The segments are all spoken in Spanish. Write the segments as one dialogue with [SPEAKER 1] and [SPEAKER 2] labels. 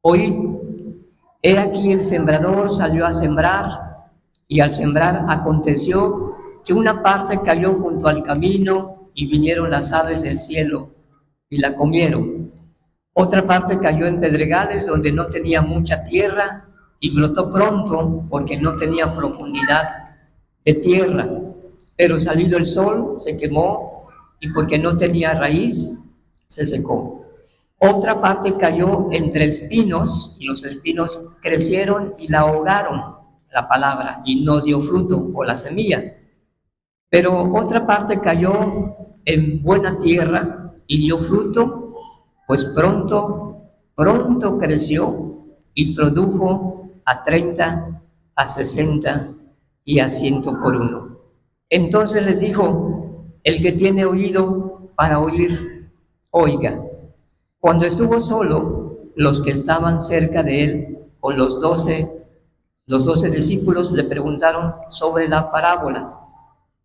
[SPEAKER 1] Oíd, he aquí el sembrador salió a sembrar, y al sembrar aconteció que una parte cayó junto al camino, y vinieron las aves del cielo, y la comieron. Otra parte cayó en pedregales, donde no tenía mucha tierra, y brotó pronto, porque no tenía profundidad de tierra. Pero salido el sol, se quemó, y porque no tenía raíz, se secó. Otra parte cayó entre espinos, y los espinos crecieron y la ahogaron, la palabra, y no dio fruto, o la semilla. Pero otra parte cayó en buena tierra y dio fruto, pues pronto creció y produjo a 30, a 60 y a 100 por uno. Entonces les dijo: el que tiene oído para oír, oiga. Cuando estuvo solo, los que estaban cerca de él, con los 12 discípulos, le preguntaron sobre la parábola.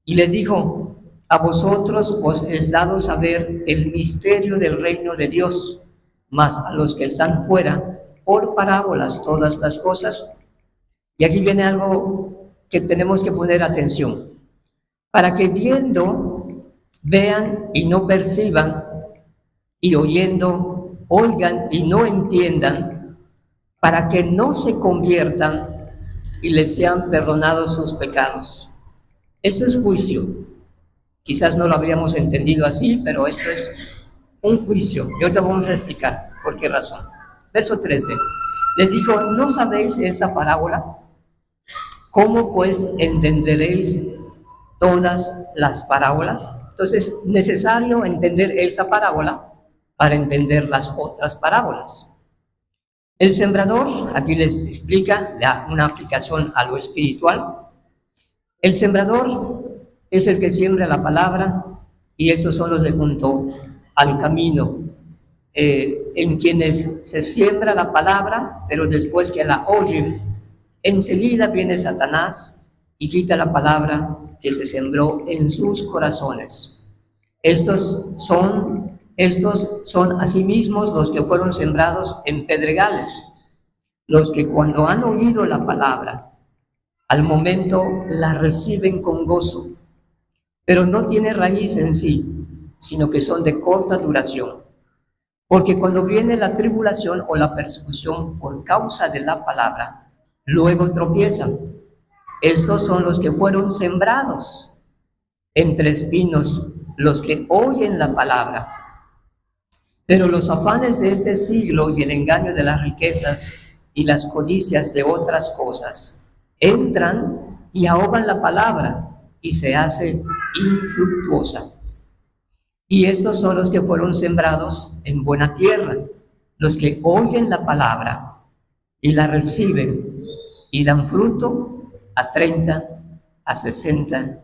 [SPEAKER 1] Y les dijo: a vosotros os es dado saber el misterio del reino de Dios, mas a los que están fuera, por parábolas todas las cosas. Y aquí viene algo que tenemos que poner atención, para que viendo, vean y no perciban, y oyendo, oigan y no entiendan, para que no se conviertan y les sean perdonados sus pecados. Eso es juicio. Quizás no lo habríamos entendido así, pero esto es un juicio. Y ahorita vamos a explicar por qué razón. Verso 13. Les dijo: ¿no sabéis esta parábola? ¿Cómo pues entenderéis todas las parábolas? Entonces es necesario entender esta parábola para entender las otras parábolas. El sembrador, aquí les explica una aplicación a lo espiritual. El sembrador es el que siembra la palabra, y estos son los de junto al camino, en quienes se siembra la palabra, pero después que la oyen, enseguida viene Satanás y quita la palabra que se sembró en sus corazones. Estos son asimismo los que fueron sembrados en pedregales, los que cuando han oído la palabra, al momento la reciben con gozo, pero no tiene raíz en sí, sino que son de corta duración. Porque cuando viene la tribulación o la persecución por causa de la palabra, luego tropiezan. Estos son los que fueron sembrados entre espinos, los que oyen la palabra. Pero los afanes de este siglo y el engaño de las riquezas y las codicias de otras cosas entran y ahogan la palabra, y se hace infructuosa. Y estos son los que fueron sembrados en buena tierra, los que oyen la palabra y la reciben y dan fruto a 30, a 60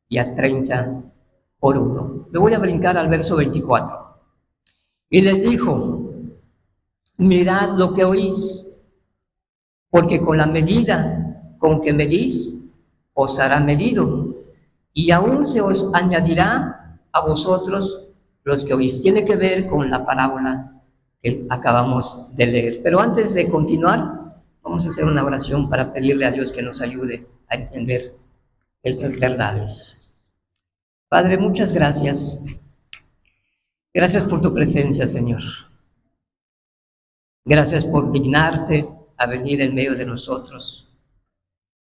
[SPEAKER 1] y a 30 por uno. Me voy a brincar al verso 24. Y les dijo: mirad lo que oís, porque con la medida con que medís, os hará medido, y aún se os añadirá a vosotros los que oís. Tiene que ver con la parábola que acabamos de leer. Pero antes de continuar, vamos a hacer una oración para pedirle a Dios que nos ayude a entender estas verdades. Padre, muchas gracias. Gracias por tu presencia, Señor. Gracias por dignarte a venir en medio de nosotros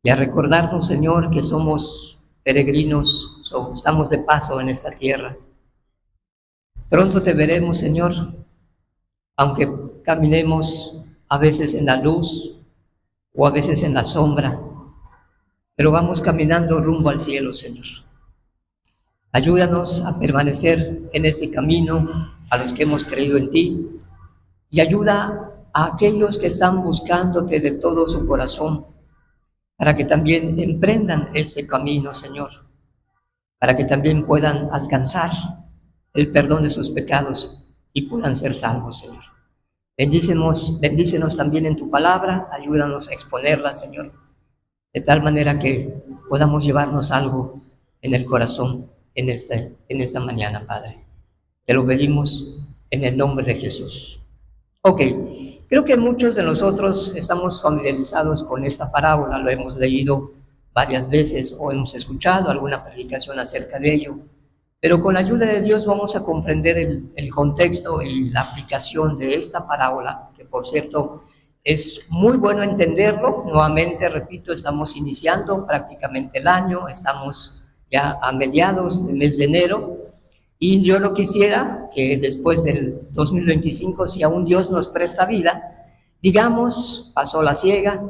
[SPEAKER 1] y a recordarnos, Señor, que somos peregrinos, estamos de paso en esta tierra. Pronto te veremos, Señor, aunque caminemos a veces en la luz o a veces en la sombra, pero vamos caminando rumbo al cielo, Señor. Ayúdanos a permanecer en este camino a los que hemos creído en ti, y ayuda a aquellos que están buscándote de todo su corazón, para que también emprendan este camino, Señor, para que también puedan alcanzar el perdón de sus pecados y puedan ser salvos, Señor. Bendícenos también en tu palabra, ayúdanos a exponerla, Señor, de tal manera que podamos llevarnos algo en el corazón en esta mañana, Padre. Te lo pedimos en el nombre de Jesús. Ok, Creo que muchos de nosotros estamos familiarizados con esta parábola, lo hemos leído varias veces o hemos escuchado alguna predicación acerca de ello, pero con la ayuda de Dios vamos a comprender el contexto y la aplicación de esta parábola, que por cierto es muy bueno entenderlo. Nuevamente, repito, estamos iniciando prácticamente el año, estamos ya a mediados del mes de enero, y yo no quisiera que después del 2025, si aún Dios nos presta vida, digamos, pasó la siega,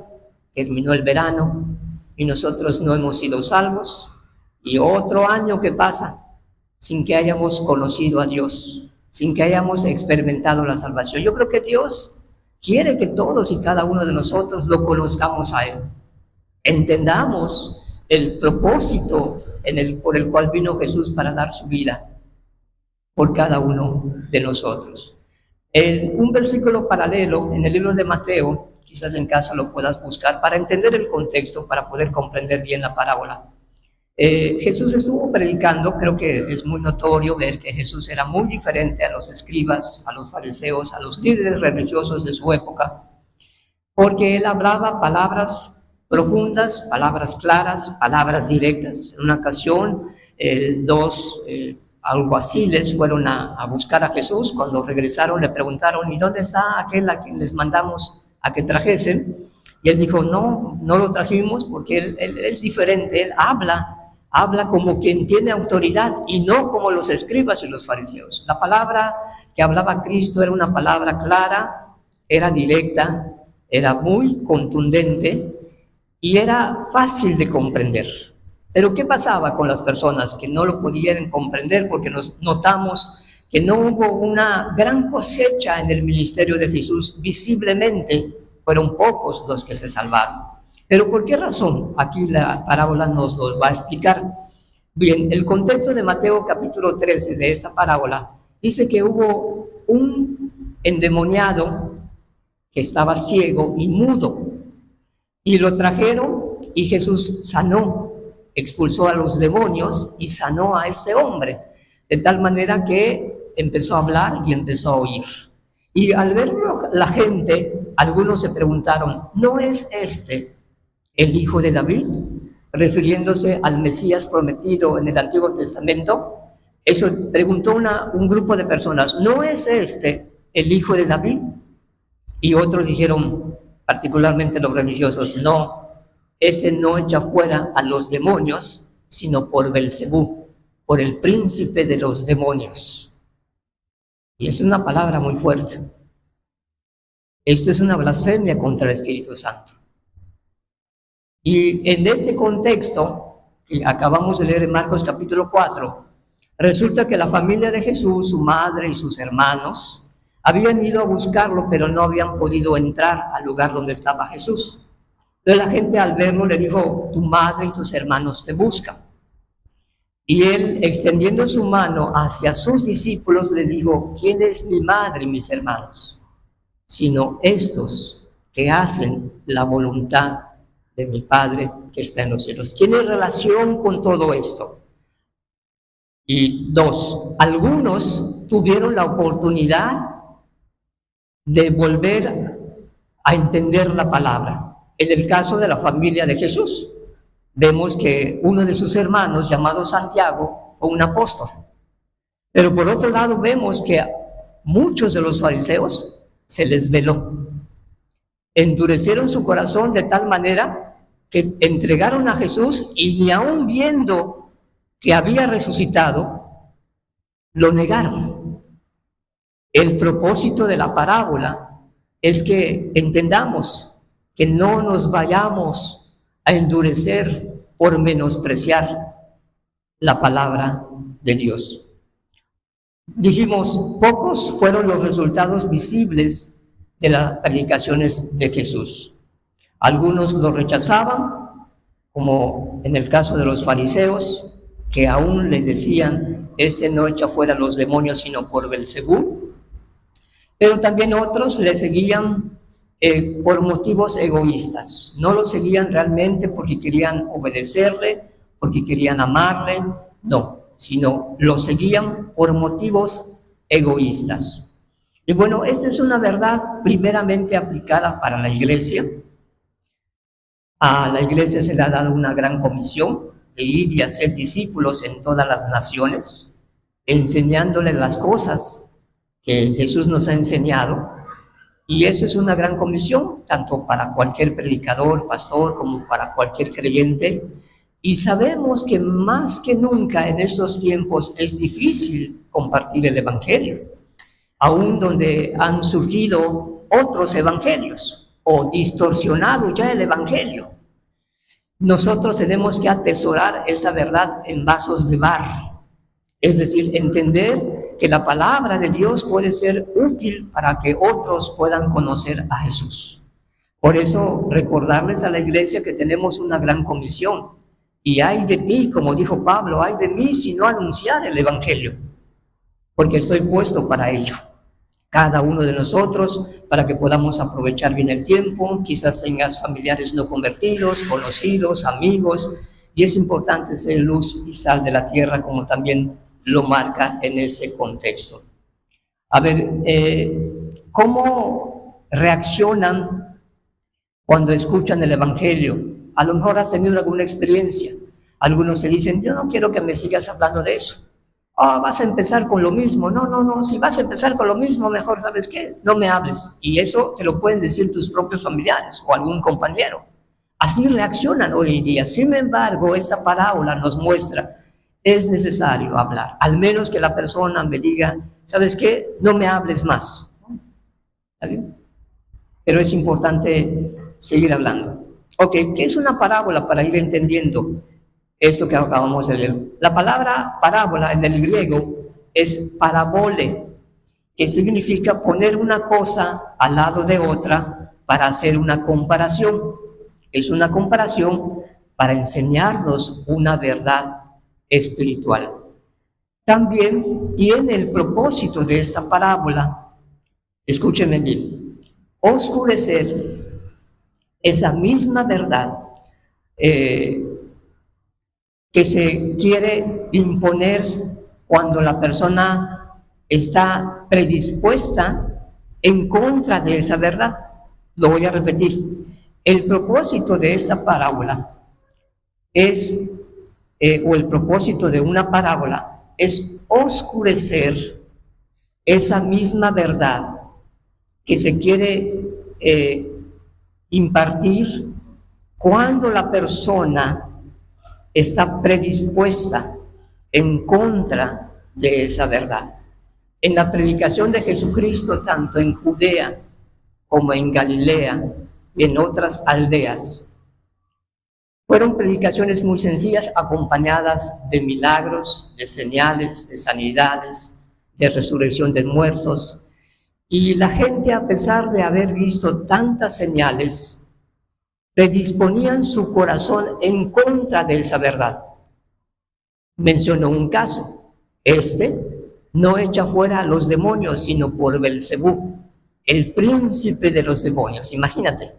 [SPEAKER 1] terminó el verano y nosotros no hemos sido salvos, y otro año que pasa sin que hayamos conocido a Dios, sin que hayamos experimentado la salvación. Yo creo que Dios quiere que todos y cada uno de nosotros lo conozcamos a Él, entendamos el propósito por el cual vino Jesús para dar su vida por cada uno de nosotros. Un versículo paralelo en el libro de Mateo, quizás en casa lo puedas buscar para entender el contexto, para poder comprender bien la parábola. Jesús estuvo predicando. Creo que es muy notorio ver que Jesús era muy diferente a los escribas, a los fariseos, a los líderes religiosos de su época, porque él hablaba palabras profundas, palabras claras, palabras directas. En una ocasión, dos alguaciles fueron a buscar a Jesús. Cuando regresaron le preguntaron: ¿y dónde está aquel a quien les mandamos a que trajesen? Y él dijo: no lo trajimos porque él es diferente, él habla como quien tiene autoridad y no como los escribas y los fariseos. La palabra que hablaba Cristo era una palabra clara, era directa, era muy contundente y era fácil de comprender. Pero ¿qué pasaba con las personas que no lo pudieran comprender? Porque nos notamos que no hubo una gran cosecha en el ministerio de Jesús. Visiblemente fueron pocos los que se salvaron. ¿Pero por qué razón? Aquí la parábola nos los va a explicar. Bien, el contexto de Mateo capítulo 13 de esta parábola dice que hubo un endemoniado que estaba ciego y mudo, y lo trajeron y Jesús sanó, expulsó a los demonios y sanó a este hombre, de tal manera que empezó a hablar y empezó a oír. Y al verlo la gente, algunos se preguntaron: ¿no es este el hijo de David? Refiriéndose al Mesías prometido en el Antiguo Testamento. Eso preguntó un grupo de personas: ¿no es este el hijo de David? Y otros dijeron, particularmente los religiosos: no, este no echa fuera a los demonios, sino por Belcebú, por el príncipe de los demonios. Y es una palabra muy fuerte. Esto es una blasfemia contra el Espíritu Santo. Y en este contexto, que acabamos de leer en Marcos capítulo 4, resulta que la familia de Jesús, su madre y sus hermanos, habían ido a buscarlo, pero no habían podido entrar al lugar donde estaba Jesús. Entonces la gente, al verlo, le dijo: tu madre y tus hermanos te buscan. Y él, extendiendo su mano hacia sus discípulos, le dijo: ¿quién es mi madre y mis hermanos? Sino estos que hacen la voluntad de mi Padre que está en los cielos. Tiene relación con todo esto. Y dos, algunos tuvieron la oportunidad de volver a entender la palabra. En el caso de la familia de Jesús, vemos que uno de sus hermanos, llamado Santiago, fue un apóstol. Pero por otro lado vemos que a muchos de los fariseos se les veló. Endurecieron su corazón de tal manera que entregaron a Jesús y ni aun viendo que había resucitado, lo negaron. El propósito de la parábola es que entendamos que no nos vayamos a endurecer por menospreciar la palabra de Dios. Dijimos, pocos fueron los resultados visibles de las predicaciones de Jesús. Algunos lo rechazaban, como en el caso de los fariseos, que aún le decían: este no echa fuera los demonios sino por Belcebú. Pero también otros le seguían por motivos egoístas. No lo seguían realmente porque querían obedecerle, porque querían amarle, no, sino lo seguían por motivos egoístas. Y bueno, esta es una verdad primeramente aplicada para la iglesia. A la iglesia se le ha dado una gran comisión de ir y hacer discípulos en todas las naciones, enseñándoles las cosas que Jesús nos ha enseñado. Y eso es una gran comisión, tanto para cualquier predicador, pastor, como para cualquier creyente. Y sabemos que más que nunca en estos tiempos es difícil compartir el evangelio, aún donde han surgido otros evangelios o distorsionado ya el evangelio. Nosotros tenemos que atesorar esa verdad en vasos de barro, es decir, entender que la palabra de Dios puede ser útil para que otros puedan conocer a Jesús. Por eso, recordarles a la iglesia que tenemos una gran comisión. Y ay de ti, como dijo Pablo, ay de mí si no anunciar el evangelio, porque estoy puesto para ello. Cada uno de nosotros, para que podamos aprovechar bien el tiempo. Quizás tengas familiares no convertidos, conocidos, amigos, y es importante ser luz y sal de la tierra, como también lo marca en ese contexto. A ver, ¿cómo reaccionan cuando escuchan el evangelio? A lo mejor has tenido alguna experiencia. Algunos se dicen, yo no quiero que me sigas hablando de eso. Vas a empezar con lo mismo. No, si vas a empezar con lo mismo, mejor, ¿sabes qué? No me hables. Y eso te lo pueden decir tus propios familiares o algún compañero. Así reaccionan hoy en día. Sin embargo, esta parábola nos muestra, es necesario hablar. Al menos que la persona me diga, ¿sabes qué? No me hables más. ¿Está bien? Pero es importante seguir hablando. Ok, ¿qué es una parábola para ir entendiendo esto que acabamos de leer? La palabra parábola en el griego es parabole, que significa poner una cosa al lado de otra para hacer una comparación. Es una comparación para enseñarnos una verdad espiritual. También tiene el propósito de esta parábola, escúcheme bien, oscurecer esa misma verdad que se quiere imponer cuando la persona está predispuesta en contra de esa verdad. Lo voy a repetir. El propósito de esta parábola es, o el propósito de una parábola es oscurecer esa misma verdad que se quiere impartir cuando la persona está predispuesta en contra de esa verdad. En la predicación de Jesucristo, tanto en Judea como en Galilea y en otras aldeas, fueron predicaciones muy sencillas, acompañadas de milagros, de señales, de sanidades, de resurrección de muertos. Y la gente, a pesar de haber visto tantas señales, predisponían su corazón en contra de esa verdad. Mencionó un caso. No echa fuera a los demonios, sino por Belcebú, el príncipe de los demonios. Imagínate.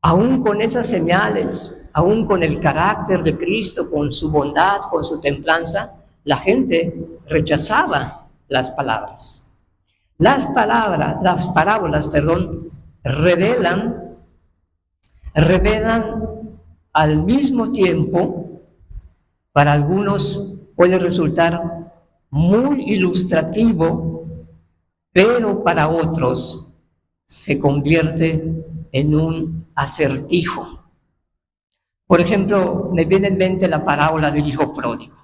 [SPEAKER 1] Aún con esas señales, aún con el carácter de Cristo, con su bondad, con su templanza, la gente rechazaba las palabras. Las parábolas, revelan al mismo tiempo, para algunos puede resultar muy ilustrativo, pero para otros se convierte en un acertijo. Por ejemplo, me viene en mente la parábola del hijo pródigo,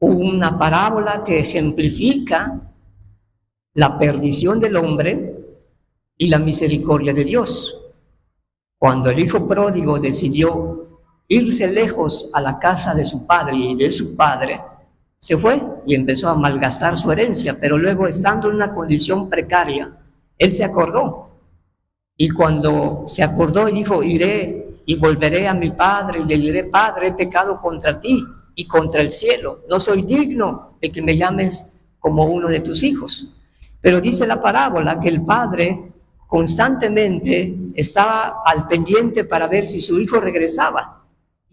[SPEAKER 1] una parábola que ejemplifica la perdición del hombre y la misericordia de Dios. Cuando el hijo pródigo decidió irse lejos a la casa de su padre y de su padre, se fue y empezó a malgastar su herencia, pero luego, estando en una condición precaria, él se acordó. Y cuando se acordó y dijo, iré y volveré a mi padre y le diré, Padre, he pecado contra ti y contra el cielo, no soy digno de que me llames como uno de tus hijos. Pero dice la parábola que el padre constantemente estaba al pendiente para ver si su hijo regresaba.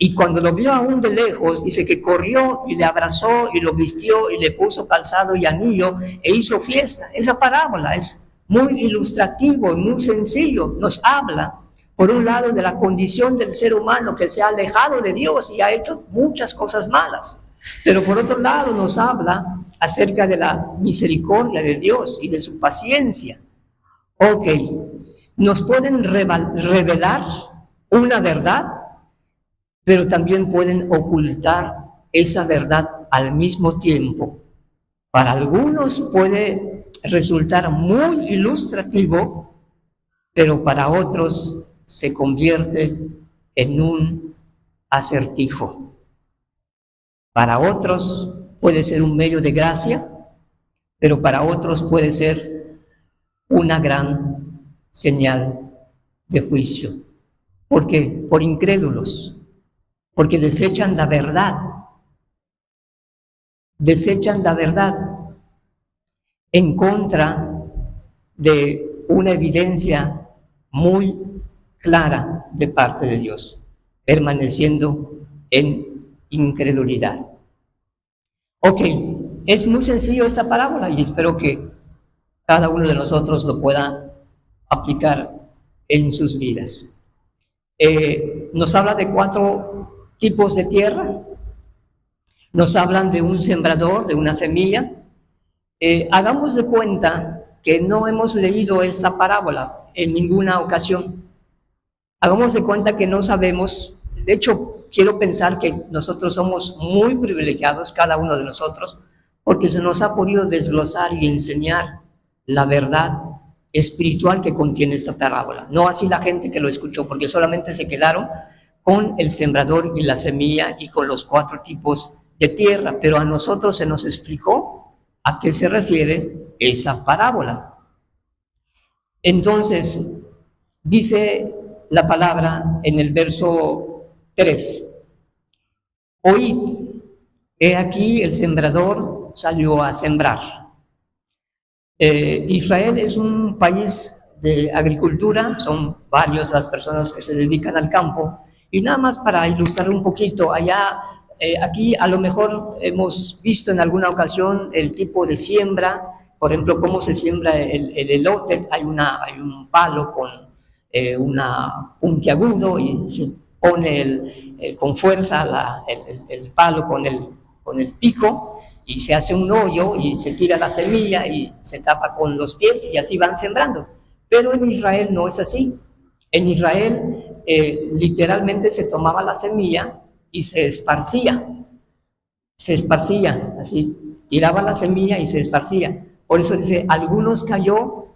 [SPEAKER 1] Y cuando lo vio aún de lejos, dice que corrió y le abrazó y lo vistió y le puso calzado y anillo e hizo fiesta. Esa parábola es muy ilustrativo y muy sencillo. Nos habla, por un lado, de la condición del ser humano que se ha alejado de Dios y ha hecho muchas cosas malas. Pero por otro lado nos habla acerca de la misericordia de Dios y de su paciencia. Ok, nos pueden revelar una verdad, pero también pueden ocultar esa verdad al mismo tiempo. Para algunos puede resultar muy ilustrativo, pero para otros se convierte en un acertijo. Para otros puede ser un medio de gracia, pero para otros puede ser una gran señal de juicio. ¿Por qué? Por incrédulos, porque desechan la verdad en contra de una evidencia muy clara de parte de Dios, permaneciendo en incredulidad. Ok, es muy sencillo esta parábola y espero que cada uno de nosotros lo pueda aplicar en sus vidas. Nos habla de 4 tipos de tierra. Nos hablan de un sembrador, de una semilla. Hagamos de cuenta que no hemos leído esta parábola en ninguna ocasión. Hagamos de cuenta que no sabemos. De hecho, quiero pensar que nosotros somos muy privilegiados, cada uno de nosotros, porque se nos ha podido desglosar y enseñar la verdad espiritual que contiene esta parábola. No así la gente que lo escuchó, porque solamente se quedaron con el sembrador y la semilla y con los 4 tipos de tierra, pero a nosotros se nos explicó a qué se refiere esa parábola. Entonces, dice la palabra en el verso 3, oíd, he aquí el sembrador salió a sembrar. Israel es un país de agricultura, son varias las personas que se dedican al campo, y nada más para ilustrar un poquito, aquí a lo mejor hemos visto en alguna ocasión el tipo de siembra, por ejemplo, cómo se siembra el elote. Hay un palo con una puntiagudo y se pone con fuerza el palo con el pico, y se hace un hoyo y se tira la semilla y se tapa con los pies y así van sembrando. Pero en Israel no es así. En Israel literalmente se tomaba la semilla y se esparcía, así, tiraba la semilla y se esparcía. Por eso dice, algunos cayó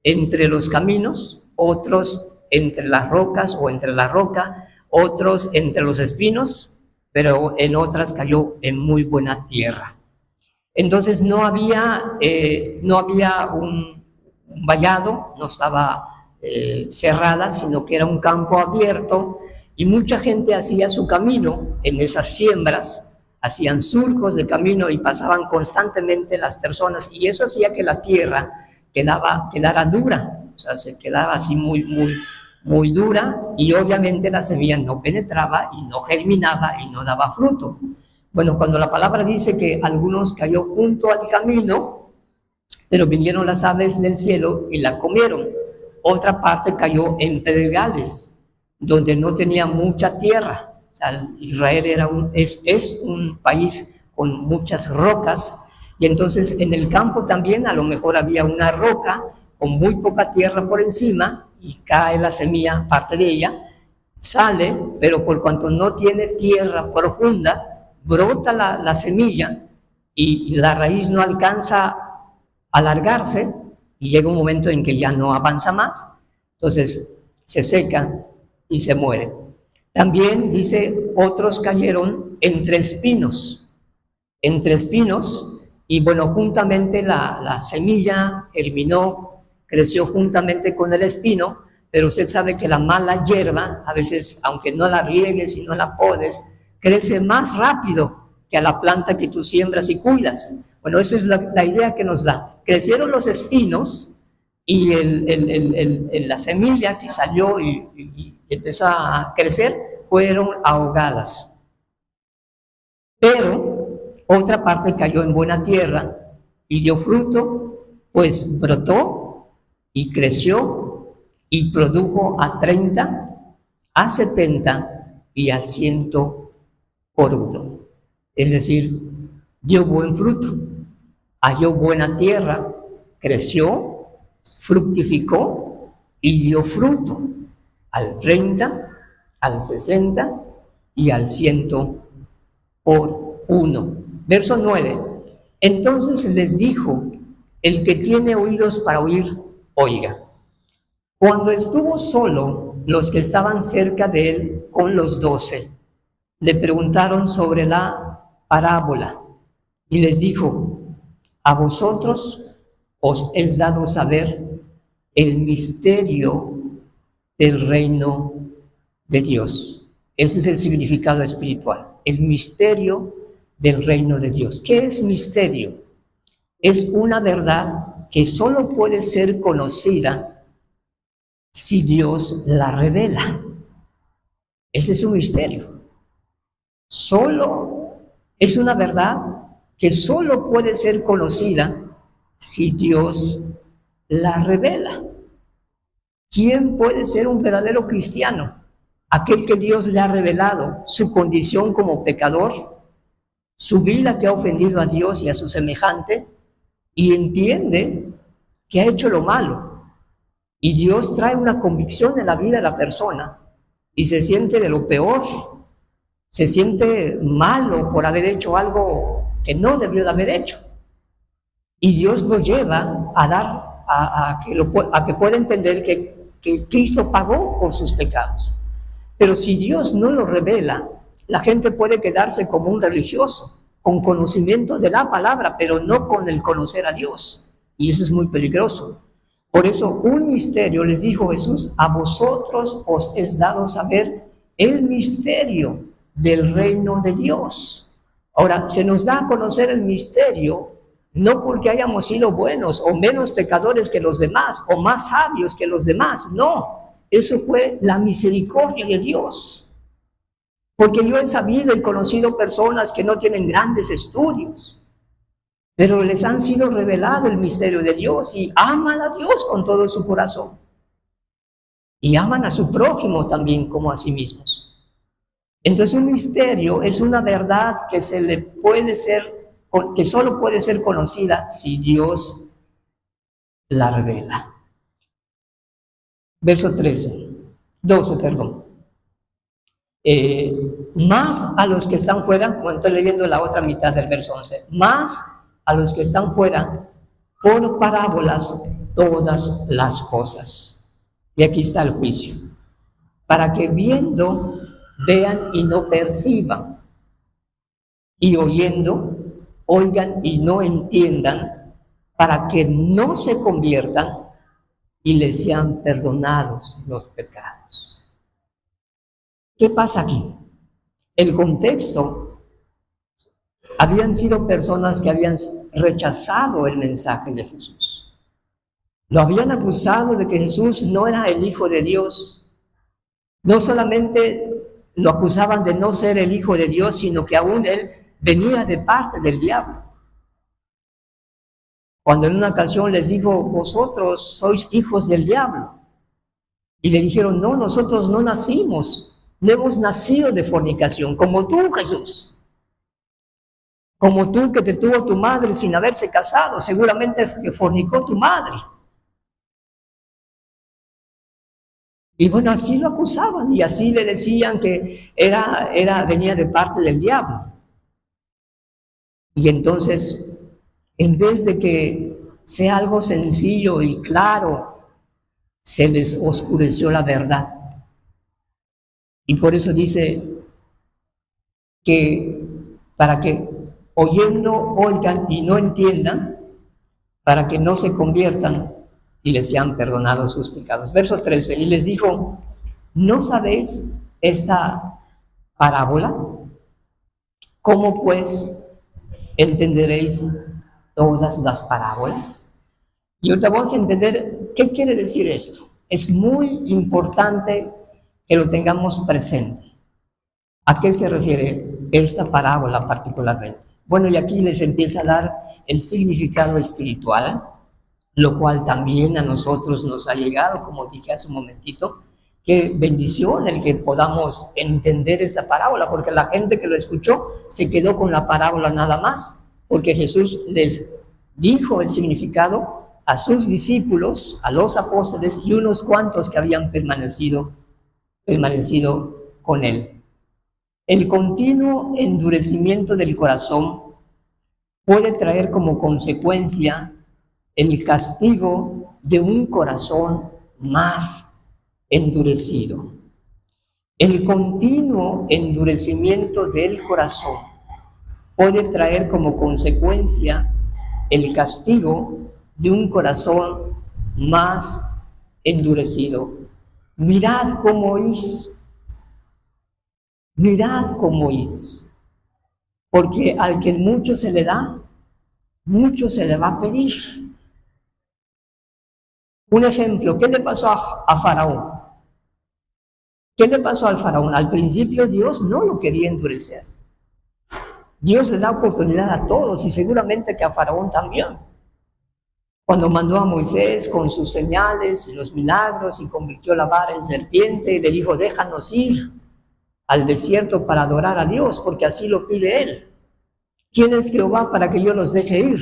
[SPEAKER 1] entre los caminos, otros entre las rocas o entre la roca, otros entre los espinos, pero en otras cayó en muy buena tierra. Entonces no había un vallado, no estaba cerrada, sino que era un campo abierto y mucha gente hacía su camino en esas siembras, hacían surcos de camino y pasaban constantemente las personas, y eso hacía que la tierra quedara dura, o sea, se quedaba así muy dura, y obviamente la semilla no penetraba y no germinaba y no daba fruto. Bueno, cuando la palabra dice que algunos cayó junto al camino, pero vinieron las aves del cielo y la comieron. Otra parte cayó en pedregales, donde no tenía mucha tierra. O sea, Israel es un país con muchas rocas, y entonces en el campo también a lo mejor había una roca con muy poca tierra por encima, y cae la semilla, parte de ella, sale, pero por cuanto no tiene tierra profunda, brota la semilla y la raíz no alcanza a alargarse y llega un momento en que ya no avanza más, entonces se seca y se muere. También dice, otros cayeron entre espinos, y bueno, juntamente la semilla germinó, creció juntamente con el espino, pero usted sabe que la mala hierba, a veces, aunque no la riegues y no la podes, crece más rápido que a la planta que tú siembras y cuidas. Bueno, esa es la idea que nos da. Crecieron los espinos y la semilla que salió y empezó a crecer, fueron ahogadas. Pero otra parte cayó en buena tierra y dio fruto, pues brotó y creció y produjo a 30, a 70 y a 100 por uno. Es decir, dio buen fruto, halló buena tierra, creció, fructificó y dio fruto al 30, al 60 y al 100 por uno. Verso 9. Entonces les dijo: el que tiene oídos para oír, oiga. Cuando estuvo solo, los que estaban cerca de él con los 12 le preguntaron sobre la parábola y les dijo: a vosotros os es dado saber el misterio del reino de Dios. Ese es el significado espiritual, el misterio del reino de Dios. ¿Qué es misterio? Es una verdad que solo puede ser conocida si Dios la revela. Ese es un misterio. Solo es una verdad que solo puede ser conocida si Dios la revela. ¿Quién puede ser un verdadero cristiano? Aquel que Dios le ha revelado su condición como pecador, su vida que ha ofendido a Dios y a su semejante, y entiende que ha hecho lo malo. Y Dios trae una convicción en la vida de la persona y se siente de lo peor, se siente malo por haber hecho algo que no debió de haber hecho. Y Dios lo lleva a dar, a que pueda entender que Cristo pagó por sus pecados. Pero si Dios no lo revela, la gente puede quedarse como un religioso, con conocimiento de la palabra, pero no con el conocer a Dios. Y eso es muy peligroso. Por eso, un misterio, les dijo Jesús, a vosotros os es dado saber el misterio del reino de Dios. Ahora, se nos da a conocer el misterio no porque hayamos sido buenos o menos pecadores que los demás o más sabios que los demás, no. Eso fue la misericordia de Dios. Porque yo he sabido y conocido personas que no tienen grandes estudios, pero les han sido revelado el misterio de Dios y aman a Dios con todo su corazón. Y aman a su prójimo también como a sí mismos. Entonces un misterio es una verdad que que solo puede ser conocida si Dios la revela. Verso 12, perdón. Más a los que están fuera, bueno, estoy leyendo la otra mitad del verso 11, más a los que están fuera, por parábolas, todas las cosas. Y aquí está el juicio. Para que viendo, vean y no perciban, y oyendo, oigan y no entiendan, para que no se conviertan y les sean perdonados los pecados. ¿Qué pasa aquí? El contexto, habían sido personas que habían rechazado el mensaje de Jesús. Lo habían acusado de que Jesús no era el Hijo de Dios. No solamente lo acusaban de no ser el Hijo de Dios, sino que aún él venía de parte del diablo. Cuando en una ocasión les dijo: vosotros sois hijos del diablo. Y le dijeron: no, nosotros no nacimos. No hemos nacido de fornicación, como tú, Jesús. Como tú, que te tuvo tu madre sin haberse casado, seguramente que fornicó tu madre. Y bueno, así lo acusaban y así le decían que venía de parte del diablo. Y entonces, en vez de que sea algo sencillo y claro, se les oscureció la verdad. Y por eso dice que para que oyendo oigan y no entiendan, para que no se conviertan y les sean perdonados sus pecados. Verso 13, y les dijo: ¿no sabéis esta parábola? ¿Cómo pues entenderéis todas las parábolas? Y ahorita vamos a entender qué quiere decir esto. Es muy importante que lo tengamos presente. ¿A qué se refiere esta parábola particularmente? Bueno, y aquí les empieza a dar el significado espiritual, lo cual también a nosotros nos ha llegado, como dije hace un momentito. Qué bendición el que podamos entender esta parábola, porque la gente que lo escuchó se quedó con la parábola nada más, porque Jesús les dijo el significado a sus discípulos, a los apóstoles y unos cuantos que habían permanecido con él. El continuo endurecimiento del corazón puede traer como consecuencia el castigo de un corazón más endurecido. El continuo endurecimiento del corazón puede traer como consecuencia el castigo de un corazón más endurecido. Mirad cómo es. Mirad cómo es, porque al que mucho se le da, mucho se le va a pedir. Un ejemplo, ¿qué le pasó a Faraón? ¿Qué le pasó al Faraón? Al principio Dios no lo quería endurecer. Dios le da oportunidad a todos y seguramente que a Faraón también. Cuando mandó a Moisés con sus señales y los milagros y convirtió la vara en serpiente y le dijo, déjanos ir al desierto para adorar a Dios, porque así lo pide Él. ¿Quién es Jehová para que yo los deje ir?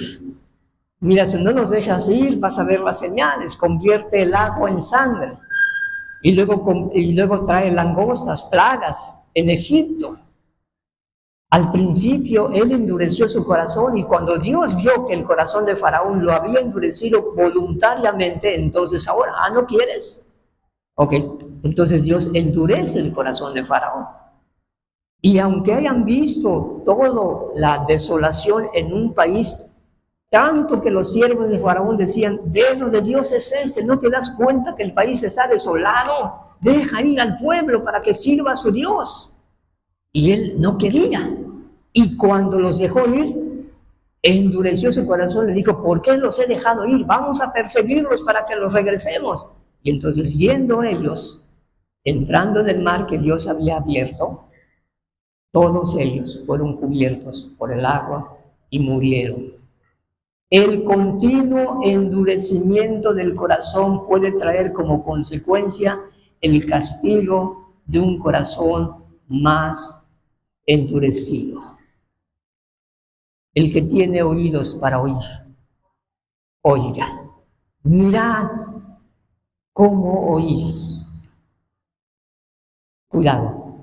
[SPEAKER 1] Mira, si no nos dejas ir, vas a ver las señales, convierte el agua en sangre. Y luego trae langostas, plagas en Egipto. Al principio él endureció su corazón y cuando Dios vio que el corazón de Faraón lo había endurecido voluntariamente, entonces ahora, ¿no quieres? Ok, entonces Dios endurece el corazón de Faraón. Y aunque hayan visto toda la desolación en un país, tanto que los siervos de Faraón decían, dedo de Dios es este, ¿no te das cuenta que el país está desolado? Deja ir al pueblo para que sirva a su Dios. Y él no quería. Y cuando los dejó ir, endureció su corazón, le dijo, ¿por qué los he dejado ir? Vamos a perseguirlos para que los regresemos. Y entonces yendo ellos, entrando en el mar que Dios había abierto, todos ellos fueron cubiertos por el agua y murieron. El continuo endurecimiento del corazón puede traer como consecuencia el castigo de un corazón más endurecido. El que tiene oídos para oír, oiga. Mirad cómo oís. Cuidado.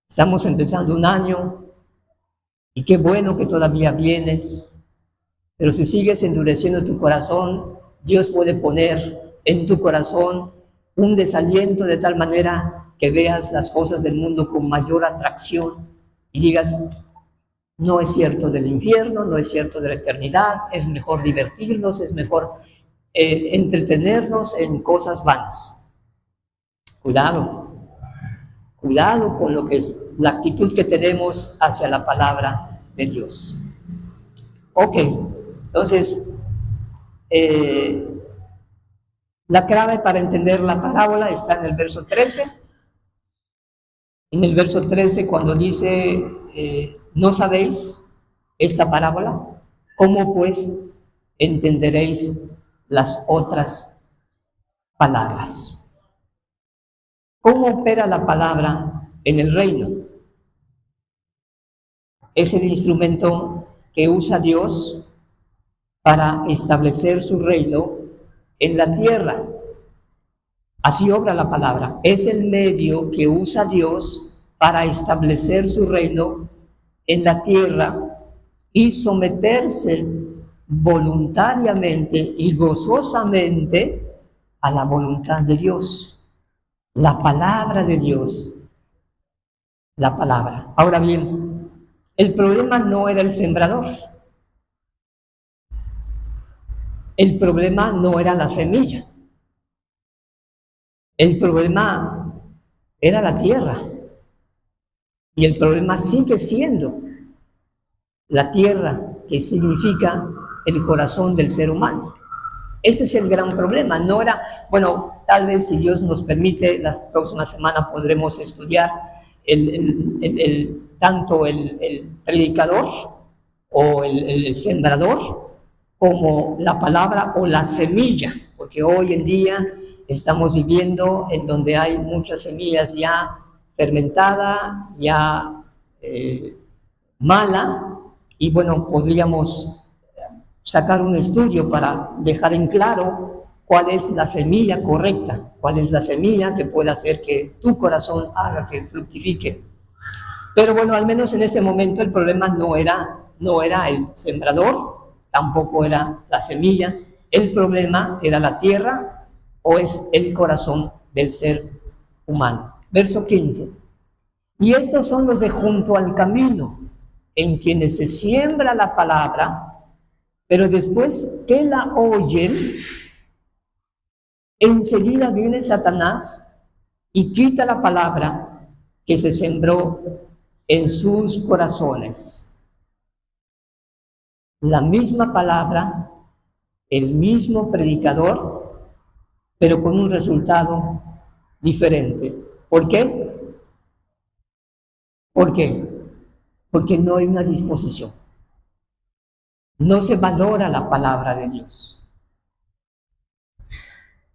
[SPEAKER 1] Estamos empezando un año y qué bueno que todavía vienes, pero si sigues endureciendo tu corazón, Dios puede poner en tu corazón un desaliento de tal manera que veas las cosas del mundo con mayor atracción y digas, no es cierto del infierno, no es cierto de la eternidad, es mejor divertirnos, es mejor entretenernos en cosas vanas. Cuidado con lo que es la actitud que tenemos hacia la palabra de Dios. Ok, entonces, la clave para entender la parábola está en el verso 13. En el verso 13, cuando dice, ¿no sabéis esta parábola? ¿Cómo pues entenderéis las otras palabras? ¿Cómo opera la palabra en el reino? Es el instrumento que usa Dios para establecer su reino en la tierra. Así obra la palabra. Es el medio que usa Dios para establecer su reino en la tierra y someterse voluntariamente y gozosamente a la voluntad de Dios. La palabra de Dios. La palabra. Ahora bien, el problema no era el sembrador. El problema no era la semilla. El problema era la tierra. Y el problema sigue siendo la tierra, que significa el corazón del ser humano. Ese es el gran problema. No era, bueno, tal vez si Dios nos permite, la próxima semana podremos estudiar tanto el predicador o el sembrador como la palabra o la semilla, porque hoy en día estamos viviendo en donde hay muchas semillas ya fermentadas, ya mala, y bueno, podríamos sacar un estudio para dejar en claro cuál es la semilla correcta, cuál es la semilla que puede hacer que tu corazón haga que fructifique. Pero bueno, al menos en este momento el problema no era el sembrador, tampoco era la semilla, el problema era la tierra o es el corazón del ser humano. Verso 15. Y estos son los de junto al camino, en quienes se siembra la palabra, pero después que la oyen, enseguida viene Satanás y quita la palabra que se sembró en sus corazones. La misma palabra, el mismo predicador, pero con un resultado diferente. ¿Por qué? ¿Por qué? Porque no hay una disposición. No se valora la palabra de Dios.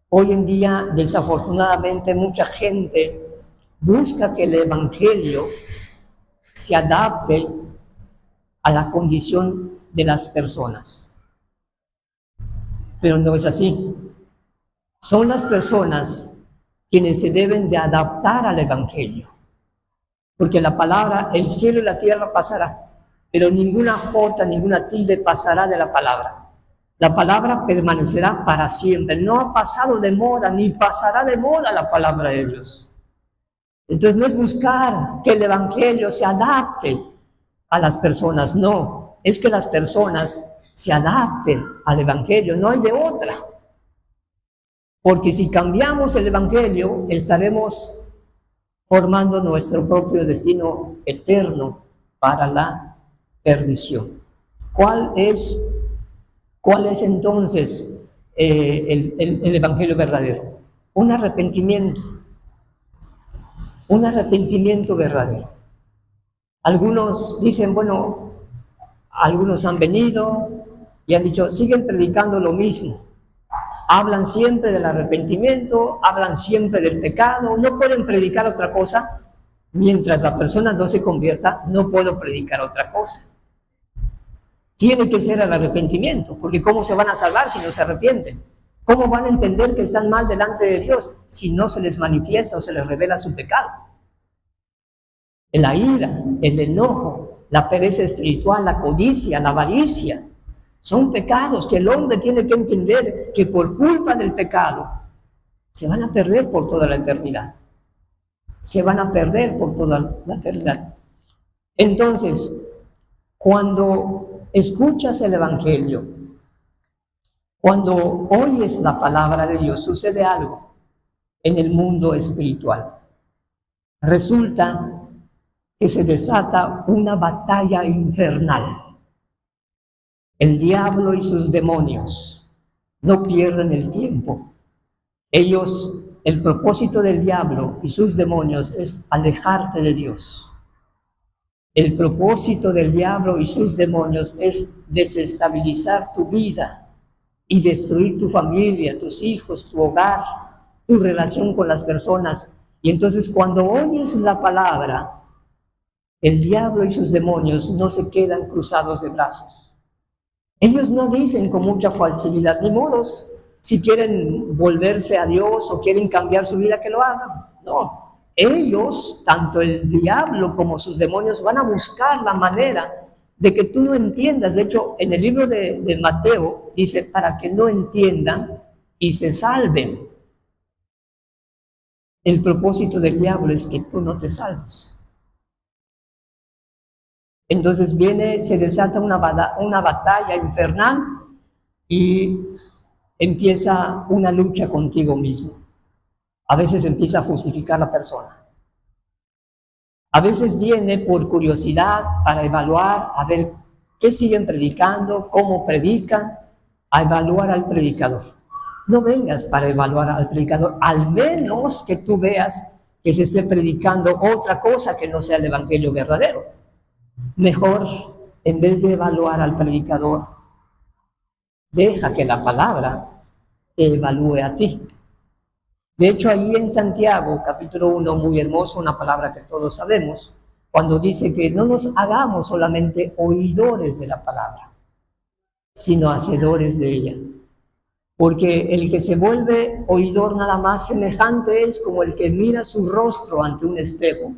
[SPEAKER 1] Hoy en día, desafortunadamente, mucha gente busca que el evangelio se adapte a la condición de las personas. Pero no es así. Son las personas quienes se deben de adaptar al evangelio. Porque la palabra, el cielo y la tierra pasará, pero ninguna jota, ninguna tilde pasará de la palabra. La palabra permanecerá para siempre. No ha pasado de moda, ni pasará de moda la palabra de Dios. Entonces no es buscar que el evangelio se adapte a las personas, no. Es que las personas se adapten al evangelio, no hay de otra. Porque si cambiamos el evangelio, estaremos formando nuestro propio destino eterno para la perdición. ¿Cuál es entonces el evangelio verdadero? Un arrepentimiento verdadero. Algunos dicen, bueno, algunos han venido y han dicho, siguen predicando lo mismo. Hablan siempre del arrepentimiento, hablan siempre del pecado, no pueden predicar otra cosa. Mientras la persona no se convierta, no puedo predicar otra cosa. Tiene que ser el arrepentimiento, porque ¿cómo se van a salvar si no se arrepienten? ¿Cómo van a entender que están mal delante de Dios si no se les manifiesta o se les revela su pecado? La ira, el enojo, la pereza espiritual, la codicia, la avaricia, son pecados que el hombre tiene que entender que por culpa del pecado se van a perder por toda la eternidad. Se van a perder por toda la eternidad. Entonces, cuando escuchas el evangelio, cuando oyes la palabra de Dios, sucede algo en el mundo espiritual. Resulta que se desata una batalla infernal. El diablo y sus demonios no pierden el tiempo. El propósito del diablo y sus demonios es alejarte de Dios. El propósito del diablo y sus demonios es desestabilizar tu vida y destruir tu familia, tus hijos, tu hogar, tu relación con las personas. Y entonces cuando oyes la palabra, el diablo y sus demonios no se quedan cruzados de brazos. Ellos no dicen con mucha falsedad, ni modos, si quieren volverse a Dios o quieren cambiar su vida, que lo hagan. No, ellos, tanto el diablo como sus demonios, van a buscar la manera de que tú no entiendas. De hecho, en el libro de Mateo dice, para que no entiendan y se salven. El propósito del diablo es que tú no te salves. Entonces se desata una batalla infernal y empieza una lucha contigo mismo. A veces empieza a justificar la persona. A veces viene por curiosidad para evaluar, a ver qué siguen predicando, cómo predican, a evaluar al predicador. No vengas para evaluar al predicador, al menos que tú veas que se esté predicando otra cosa que no sea el evangelio verdadero. Mejor, en vez de evaluar al predicador, deja que la palabra te evalúe a ti. De hecho, ahí en Santiago, capítulo 1, muy hermoso, una palabra que todos sabemos, cuando dice que no nos hagamos solamente oidores de la palabra, sino hacedores de ella. Porque el que se vuelve oidor nada más semejante es como el que mira su rostro ante un espejo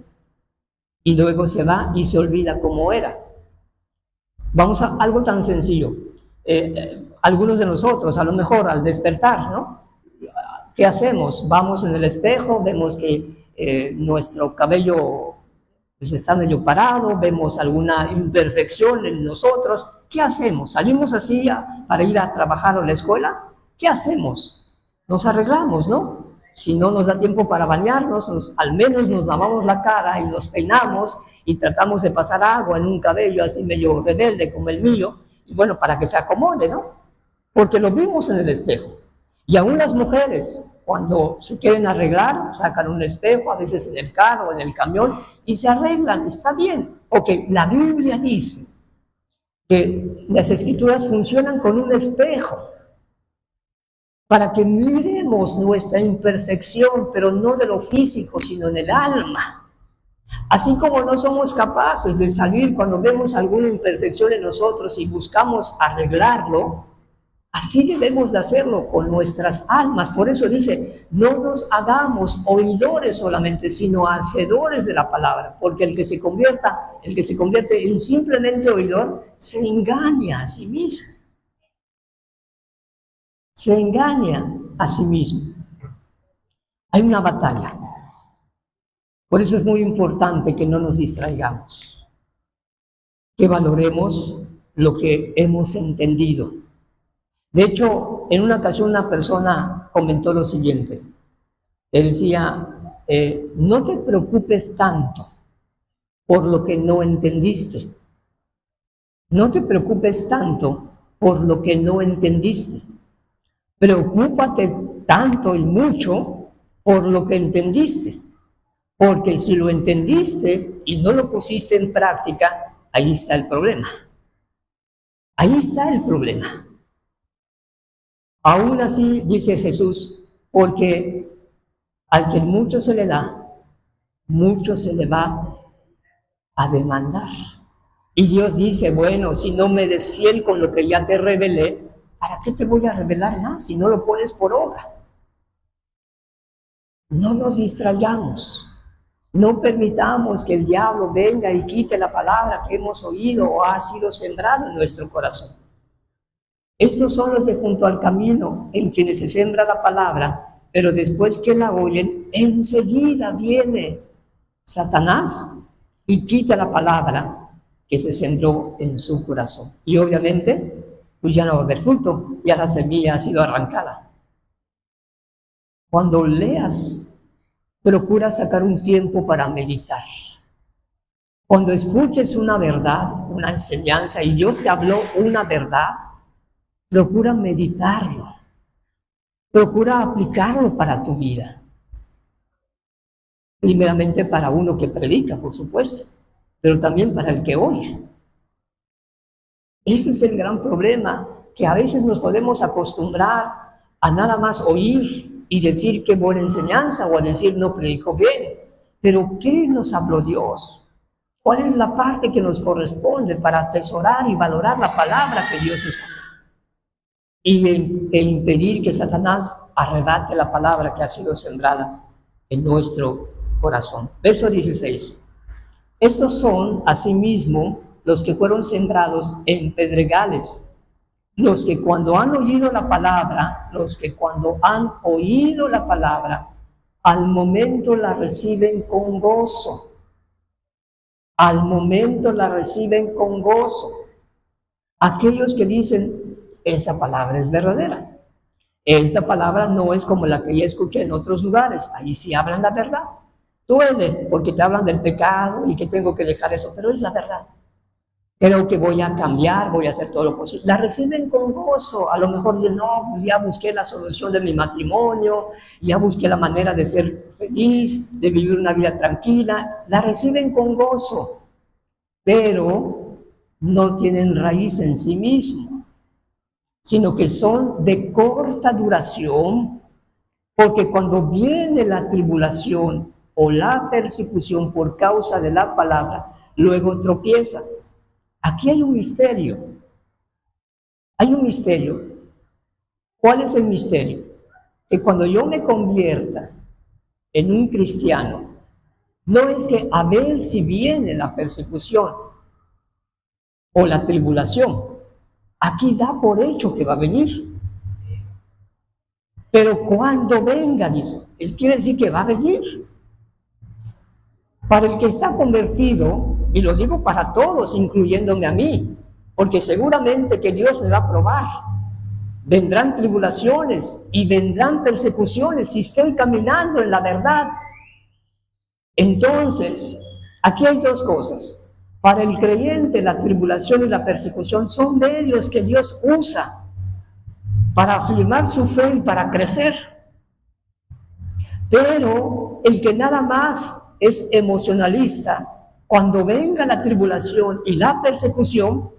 [SPEAKER 1] y luego se va y se olvida cómo era. Vamos a algo tan sencillo. Algunos de nosotros, a lo mejor al despertar, ¿no? ¿Qué hacemos? Vamos en el espejo, vemos que nuestro cabello pues, está medio parado, vemos alguna imperfección en nosotros. ¿Qué hacemos? ¿Salimos así para ir a trabajar o a la escuela? ¿Qué hacemos? Nos arreglamos, ¿no? Si no nos da tiempo para bañarnos, al menos nos lavamos la cara y nos peinamos y tratamos de pasar agua en un cabello así medio rebelde como el mío, y bueno, para que se acomode, ¿no? Porque lo vimos en el espejo. Y aún las mujeres, cuando se quieren arreglar, sacan un espejo, a veces en el carro, en el camión, y se arreglan, está bien, porque la Biblia dice que las escrituras funcionan con un espejo, para que miremos nuestra imperfección, pero no de lo físico, sino en el alma. Así como no somos capaces de salir cuando vemos alguna imperfección en nosotros y buscamos arreglarlo, así debemos de hacerlo con nuestras almas. Por eso dice, no nos hagamos oidores solamente, sino hacedores de la palabra, porque el que se convierte en simplemente oidor, se engaña a sí mismo. Se engaña a sí mismo. Hay una batalla. Por eso es muy importante que no nos distraigamos, que valoremos lo que hemos entendido. De hecho, en una ocasión una persona comentó lo siguiente. Le decía, no te preocupes tanto por lo que no entendiste. No te preocupes tanto por lo que no entendiste. Preocúpate tanto y mucho por lo que entendiste, porque si lo entendiste y no lo pusiste en práctica, ahí está el problema. Ahí está el problema. Aún así, dice Jesús, porque al que mucho se le da, mucho se le va a demandar. Y Dios dice, bueno, si no me des fiel con lo que ya te revelé, ¿para qué te voy a revelar más si no lo pones por obra? No nos distraigamos, no permitamos que el diablo venga y quite la palabra que hemos oído o ha sido sembrada en nuestro corazón. Estos son los de junto al camino en quienes se siembra la palabra, pero después que la oyen, enseguida viene Satanás y quita la palabra que se sembró en su corazón. Y obviamente, pues ya no va a haber fruto, ya la semilla ha sido arrancada. Cuando leas, procura sacar un tiempo para meditar. Cuando escuches una verdad, una enseñanza, y Dios te habló una verdad, procura meditarlo. Procura aplicarlo para tu vida. Primeramente para uno que predica, por supuesto, pero también para el que oye. Ese es el gran problema, que a veces nos podemos acostumbrar a nada más oír y decir qué buena enseñanza o a decir no predicó bien. Pero ¿qué nos habló Dios? ¿Cuál es la parte que nos corresponde para atesorar y valorar la palabra que Dios nos ha dado? E impedir que Satanás arrebate la palabra que ha sido sembrada en nuestro corazón. Verso 16. Estos son, asimismo, los que fueron sembrados en pedregales, los que cuando han oído la palabra, al momento la reciben con gozo. Al momento la reciben con gozo. Aquellos que dicen, esta palabra es verdadera. Esta palabra no es como la que ya escuché en otros lugares. Ahí sí hablan la verdad. Duele porque te hablan del pecado y que tengo que dejar eso, pero es la verdad. creo que voy a cambiar, voy a hacer todo lo posible. La reciben con gozo. A lo mejor dicen, no, pues ya busqué la solución de mi matrimonio, ya busqué la manera de ser feliz, de vivir una vida tranquila. La reciben con gozo, pero no tienen raíz en sí mismo, sino que son de corta duración, porque cuando viene la tribulación o la persecución por causa de la palabra, luego tropiezan. Aquí hay un misterio. Hay un misterio. ¿Cuál es el misterio? Que cuando yo me convierta en un cristiano, no es que a ver si viene la persecución o la tribulación. Aquí da por hecho que va a venir. Pero cuando venga, dice, quiere decir que va a venir. Para el que está convertido, y lo digo para todos, incluyéndome a mí, porque seguramente que Dios me va a probar. Vendrán tribulaciones y vendrán persecuciones si estoy caminando en la verdad. Entonces, aquí hay dos cosas. Para el creyente, la tribulación y la persecución son medios que Dios usa para afirmar su fe y para crecer. Pero el que nada más es emocionalista, cuando venga la tribulación y la persecución,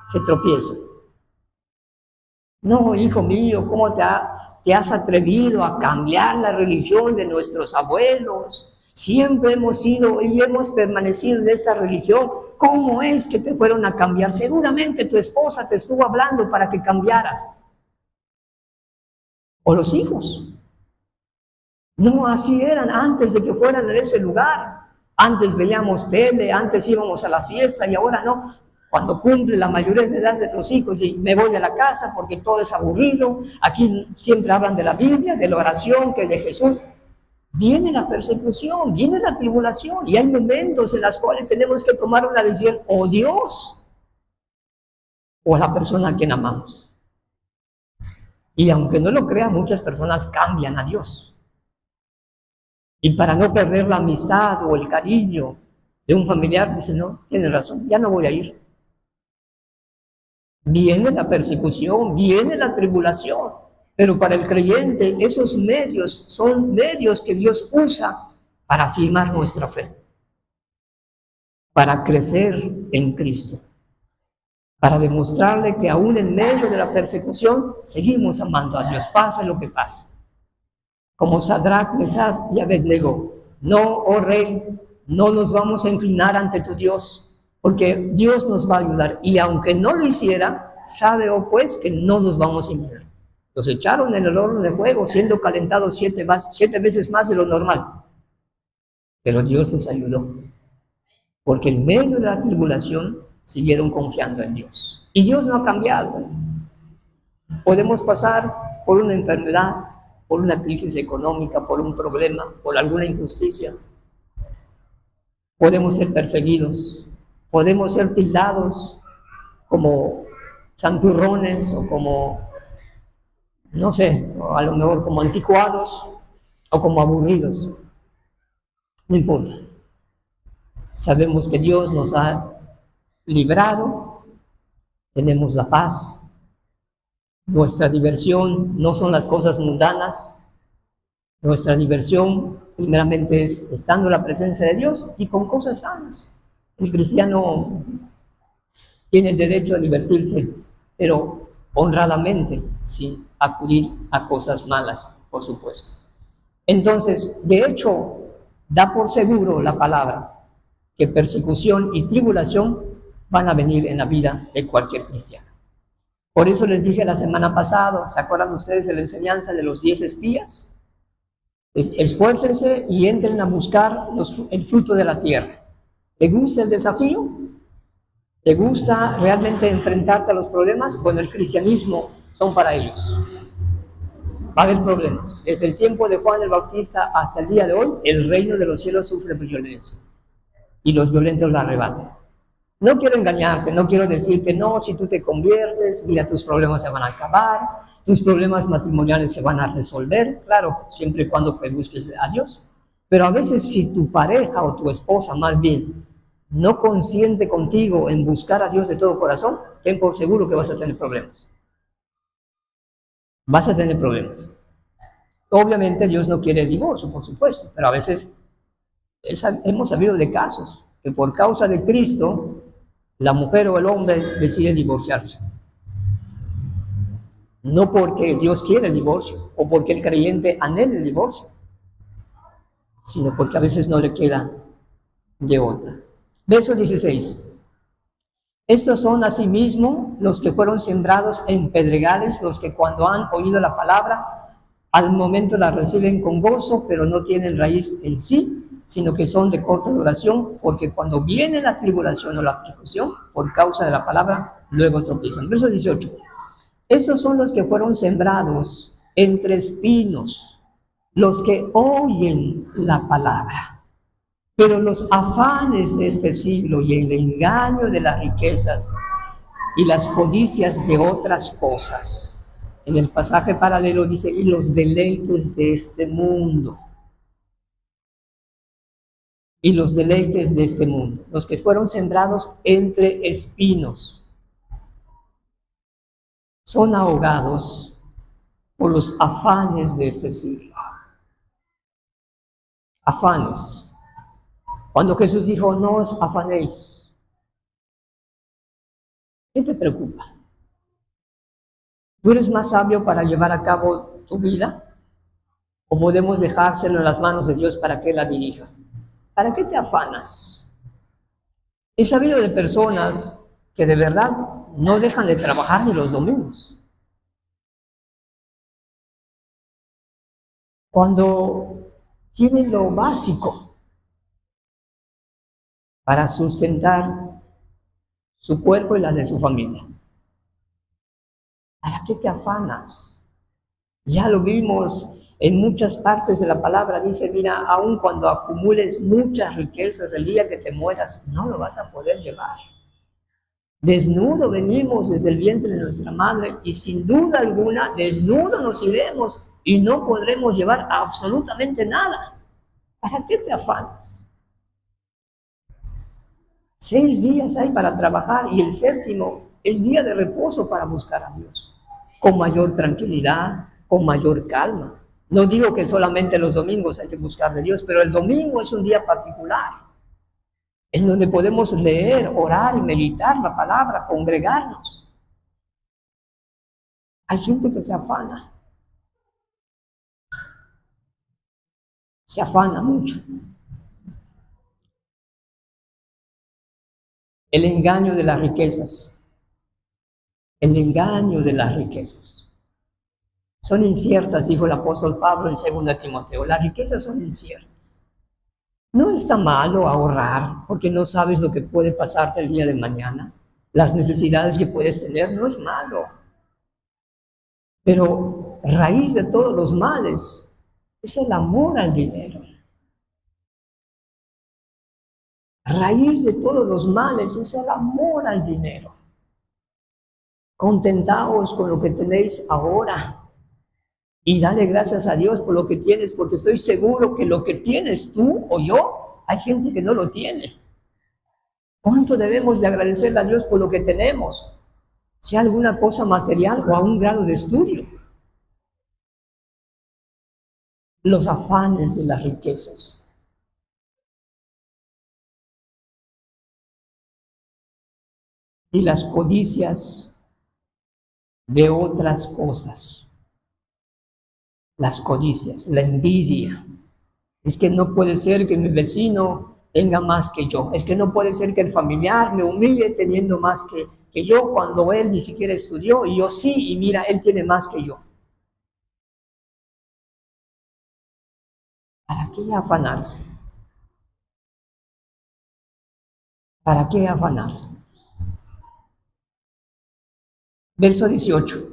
[SPEAKER 1] se tropieza. No, hijo mío, ¿cómo te has atrevido a cambiar la religión de nuestros abuelos? Siempre hemos sido y hemos permanecido en esta religión. ¿Cómo es que te fueron a cambiar? Seguramente tu esposa te estuvo hablando para que cambiaras. O los hijos. No, así eran antes de que fueran en ese lugar. Antes veíamos tele, antes íbamos a la fiesta y ahora no. Cuando cumple la mayoría de edad de los hijos y me voy de la casa porque todo es aburrido, aquí siempre hablan de la Biblia, de la oración, que de Jesús. Viene la persecución, viene la tribulación y hay momentos en los cuales tenemos que tomar una decisión, o Dios o a la persona a quien amamos. Y aunque no lo crean, muchas personas cambian a Dios. Y para no perder la amistad o el cariño de un familiar, dicen, no, tienes razón, ya no voy a ir. Viene la persecución, viene la tribulación, pero para el creyente esos medios son medios que Dios usa para afirmar nuestra fe, para crecer en Cristo, para demostrarle que aún en medio de la persecución seguimos amando a Dios, pase lo que pase. Como Sadrach, Mesach y Abednego, no, oh rey, no nos vamos a inclinar ante tu Dios, porque Dios nos va a ayudar, y aunque no lo hiciera, sabe, oh pues, que no nos vamos a inclinar. Los echaron en el horno de fuego, siendo calentados 7 veces más de lo normal, pero Dios nos ayudó, porque en medio de la tribulación siguieron confiando en Dios, y Dios no ha cambiado. Podemos pasar por una enfermedad, por una crisis económica, por un problema, por alguna injusticia. Podemos ser perseguidos, podemos ser tildados como santurrones o como, no sé, o a lo mejor como anticuados o como aburridos. No importa. Sabemos que Dios nos ha librado, tenemos la paz. Nuestra diversión no son las cosas mundanas. Nuestra diversión primeramente es estando en la presencia de Dios y con cosas sanas. El cristiano tiene el derecho a divertirse, pero honradamente, sin acudir a cosas malas, por supuesto. Entonces, de hecho, da por seguro la palabra que persecución y tribulación van a venir en la vida de cualquier cristiano. Por eso les dije la semana pasada, ¿se acuerdan ustedes de la enseñanza de los 10 espías? Esfuércense y entren a buscar el fruto de la tierra. ¿Te gusta el desafío? ¿Te gusta realmente enfrentarte a los problemas? Bueno, el cristianismo son para ellos. Va a haber problemas. Desde el tiempo de Juan el Bautista hasta el día de hoy, el reino de los cielos sufre violencia y los violentos la arrebatan. No quiero engañarte, no quiero decirte, no, si tú te conviertes, mira, tus problemas se van a acabar, tus problemas matrimoniales se van a resolver, claro, siempre y cuando busques a Dios. Pero a veces si tu pareja o tu esposa, más bien, no consiente contigo en buscar a Dios de todo corazón, ten por seguro que vas a tener problemas. Vas a tener problemas. Obviamente Dios no quiere el divorcio, por supuesto, pero a veces hemos sabido de casos que por causa de Cristo, la mujer o el hombre decide divorciarse. No porque Dios quiere el divorcio o porque el creyente anhela el divorcio, sino porque a veces no le queda de otra. Verso 16. Estos son asimismo los que fueron sembrados en pedregales, los que cuando han oído la palabra, al momento la reciben con gozo, pero no tienen raíz en sí, sino que son de corta duración, porque cuando viene la tribulación o la persecución, por causa de la palabra, luego tropiezan. Verso 18. Esos son los que fueron sembrados entre espinos, los que oyen la palabra. Pero los afanes de este siglo y el engaño de las riquezas y las codicias de otras cosas. En el pasaje paralelo dice, y los deleites de este mundo. Y los deleites de este mundo. Los que fueron sembrados entre espinos son ahogados por los afanes de este siglo. Afanes. Cuando Jesús dijo, no os afanéis, ¿qué te preocupa? ¿Tú eres más sabio para llevar a cabo tu vida? ¿O podemos dejárselo en las manos de Dios para que Él la dirija? ¿Para qué te afanas? He sabido de personas que de verdad no dejan de trabajar ni los domingos. Cuando tienen lo básico para sustentar su cuerpo y la de su familia. ¿Para qué te afanas? Ya lo vimos en muchas partes de la palabra. Dice, mira, aun cuando acumules muchas riquezas, el día que te mueras, no lo vas a poder llevar. Desnudo venimos desde el vientre de nuestra madre y sin duda alguna, desnudo nos iremos y no podremos llevar absolutamente nada. ¿Para qué te afanas? 6 días hay para trabajar y el séptimo es día de reposo para buscar a Dios, con mayor tranquilidad, con mayor calma. No digo que solamente los domingos hay que buscar de Dios, pero el domingo es un día particular, en donde podemos leer, orar y meditar la palabra, congregarnos. Hay gente que se afana mucho. El engaño de las riquezas. El engaño de las riquezas. Son inciertas, dijo el apóstol Pablo en 2 Timoteo. Las riquezas son inciertas. No está malo ahorrar, porque no sabes lo que puede pasarte el día de mañana. Las necesidades que puedes tener, no es malo. Pero raíz de todos los males es el amor al dinero. Raíz de todos los males es el amor al dinero. Contentaos con lo que tenéis ahora y dale gracias a Dios por lo que tienes, porque estoy seguro que lo que tienes tú o yo, hay gente que no lo tiene. ¿Cuánto debemos de agradecerle a Dios por lo que tenemos? Sea alguna cosa material o a un grado de estudio. Los afanes de las riquezas. Y las codicias de otras cosas. Las codicias, la envidia. Es que no puede ser que mi vecino tenga más que yo. Es que no puede ser que el familiar me humille teniendo más que yo cuando él ni siquiera estudió y yo sí, y mira, él tiene más que yo. ¿Para qué afanarse? ¿Para qué afanarse? Verso 18.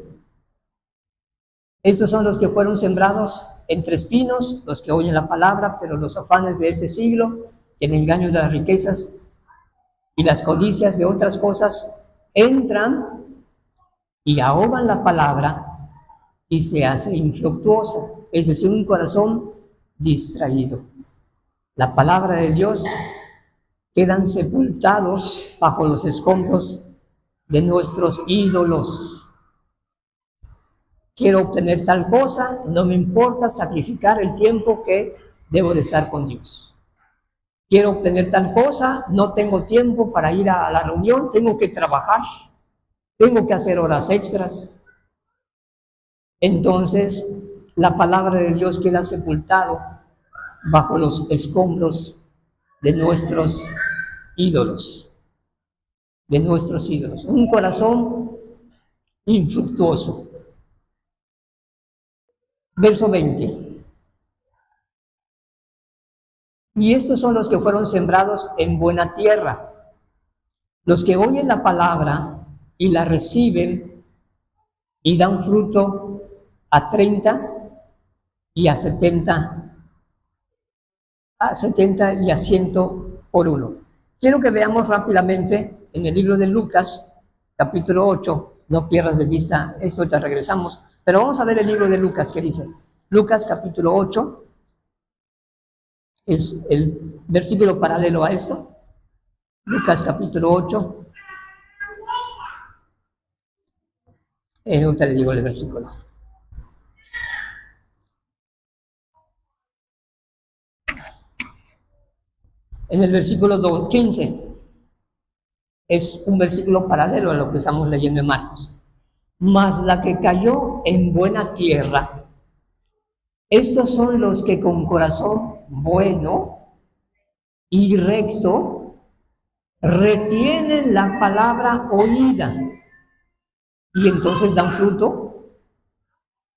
[SPEAKER 1] Estos son los que fueron sembrados entre espinos, los que oyen la palabra, pero los afanes de este siglo, el engaño de las riquezas y las codicias de otras cosas, entran y ahogan la palabra y se hace infructuosa, es decir, un corazón distraído. La palabra de Dios quedan sepultados bajo los escombros de nuestros ídolos. Quiero obtener tal cosa, no me importa sacrificar el tiempo que debo de estar con Dios. Quiero obtener tal cosa, no tengo tiempo para ir a la reunión, tengo que trabajar, tengo que hacer horas extras. Entonces, la palabra de Dios queda sepultado bajo los escombros de nuestros ídolos, Un corazón infructuoso. Verso 20. Y estos son los que fueron sembrados en buena tierra, los que oyen la palabra y la reciben y dan fruto a 30 y a 70 y a 100 por uno. Quiero que veamos rápidamente en el libro de Lucas, capítulo 8, no pierdas de vista eso, te regresamos, pero vamos a ver el libro de Lucas, ¿qué dice? Lucas, capítulo 8, es el versículo paralelo a esto. Lucas, capítulo 8. Ahorita le digo el versículo. En el versículo 15, es un versículo paralelo a lo que estamos leyendo en Marcos. Mas la que cayó en buena tierra, estos son los que con corazón bueno y recto retienen la palabra oída y entonces dan fruto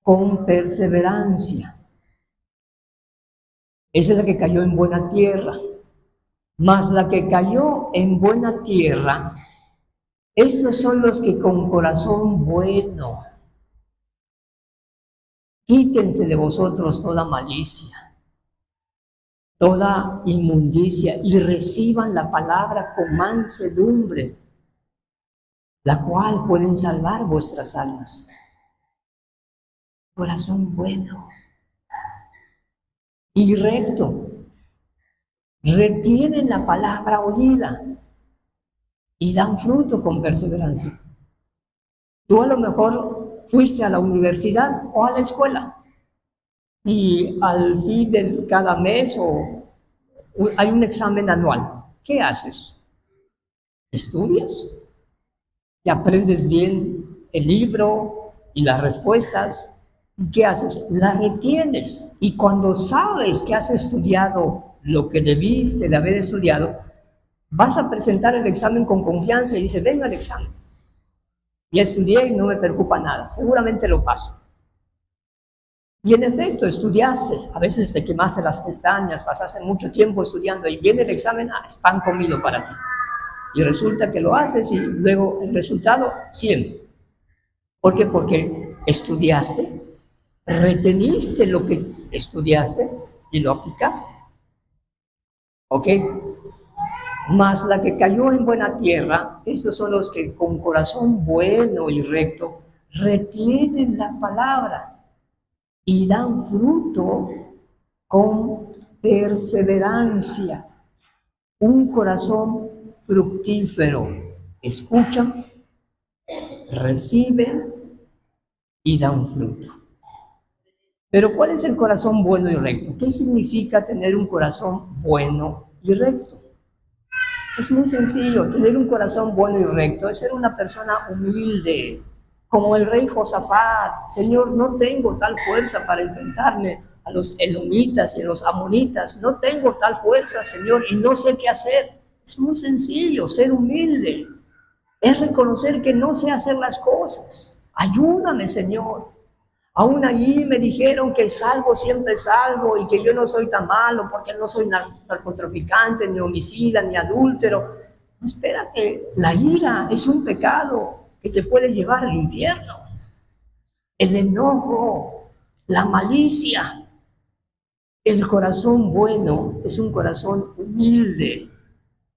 [SPEAKER 1] con perseverancia. Esa es la que cayó en buena tierra. Mas la que cayó en buena tierra, estos son los que con corazón bueno, quítense de vosotros toda malicia, toda inmundicia, y reciban la palabra con mansedumbre, la cual pueden salvar vuestras almas. Corazón bueno y recto, retienen la palabra oída y dan fruto con perseverancia. Tú a lo mejor fuiste a la universidad o a la escuela y al fin de cada mes hay un examen anual. ¿Qué haces? ¿Estudias? ¿Te aprendes bien el libro y las respuestas? ¿Qué haces? Las retienes. Y cuando sabes que has estudiado lo que debiste de haber estudiado, vas a presentar el examen con confianza y dices, venga el examen. Ya estudié y no me preocupa nada, seguramente lo paso. Y en efecto, estudiaste, a veces te quemaste las pestañas, pasaste mucho tiempo estudiando y viene el examen, es pan comido para ti. Y resulta que lo haces y luego el resultado, 100. ¿Por qué? Porque estudiaste, reteniste lo que estudiaste y lo aplicaste. ¿Ok? Mas la que cayó en buena tierra, estos son los que con corazón bueno y recto retienen la palabra y dan fruto con perseverancia. Un corazón fructífero. Escuchan, reciben y dan fruto. Pero ¿cuál es el corazón bueno y recto? ¿Qué significa tener un corazón bueno y recto? Es muy sencillo, tener un corazón bueno y recto es ser una persona humilde, como el rey Josafat. Señor, no tengo tal fuerza para enfrentarme a los edomitas y a los amonitas, no tengo tal fuerza, Señor, y no sé qué hacer. Es muy sencillo, ser humilde, es reconocer que no sé hacer las cosas. Ayúdame, Señor. Aún allí me dijeron que salvo siempre salvo y que yo no soy tan malo porque no soy narcotraficante, ni homicida, ni adúltero. Espérate, la ira es un pecado que te puede llevar al infierno. El enojo, la malicia. El corazón bueno es un corazón humilde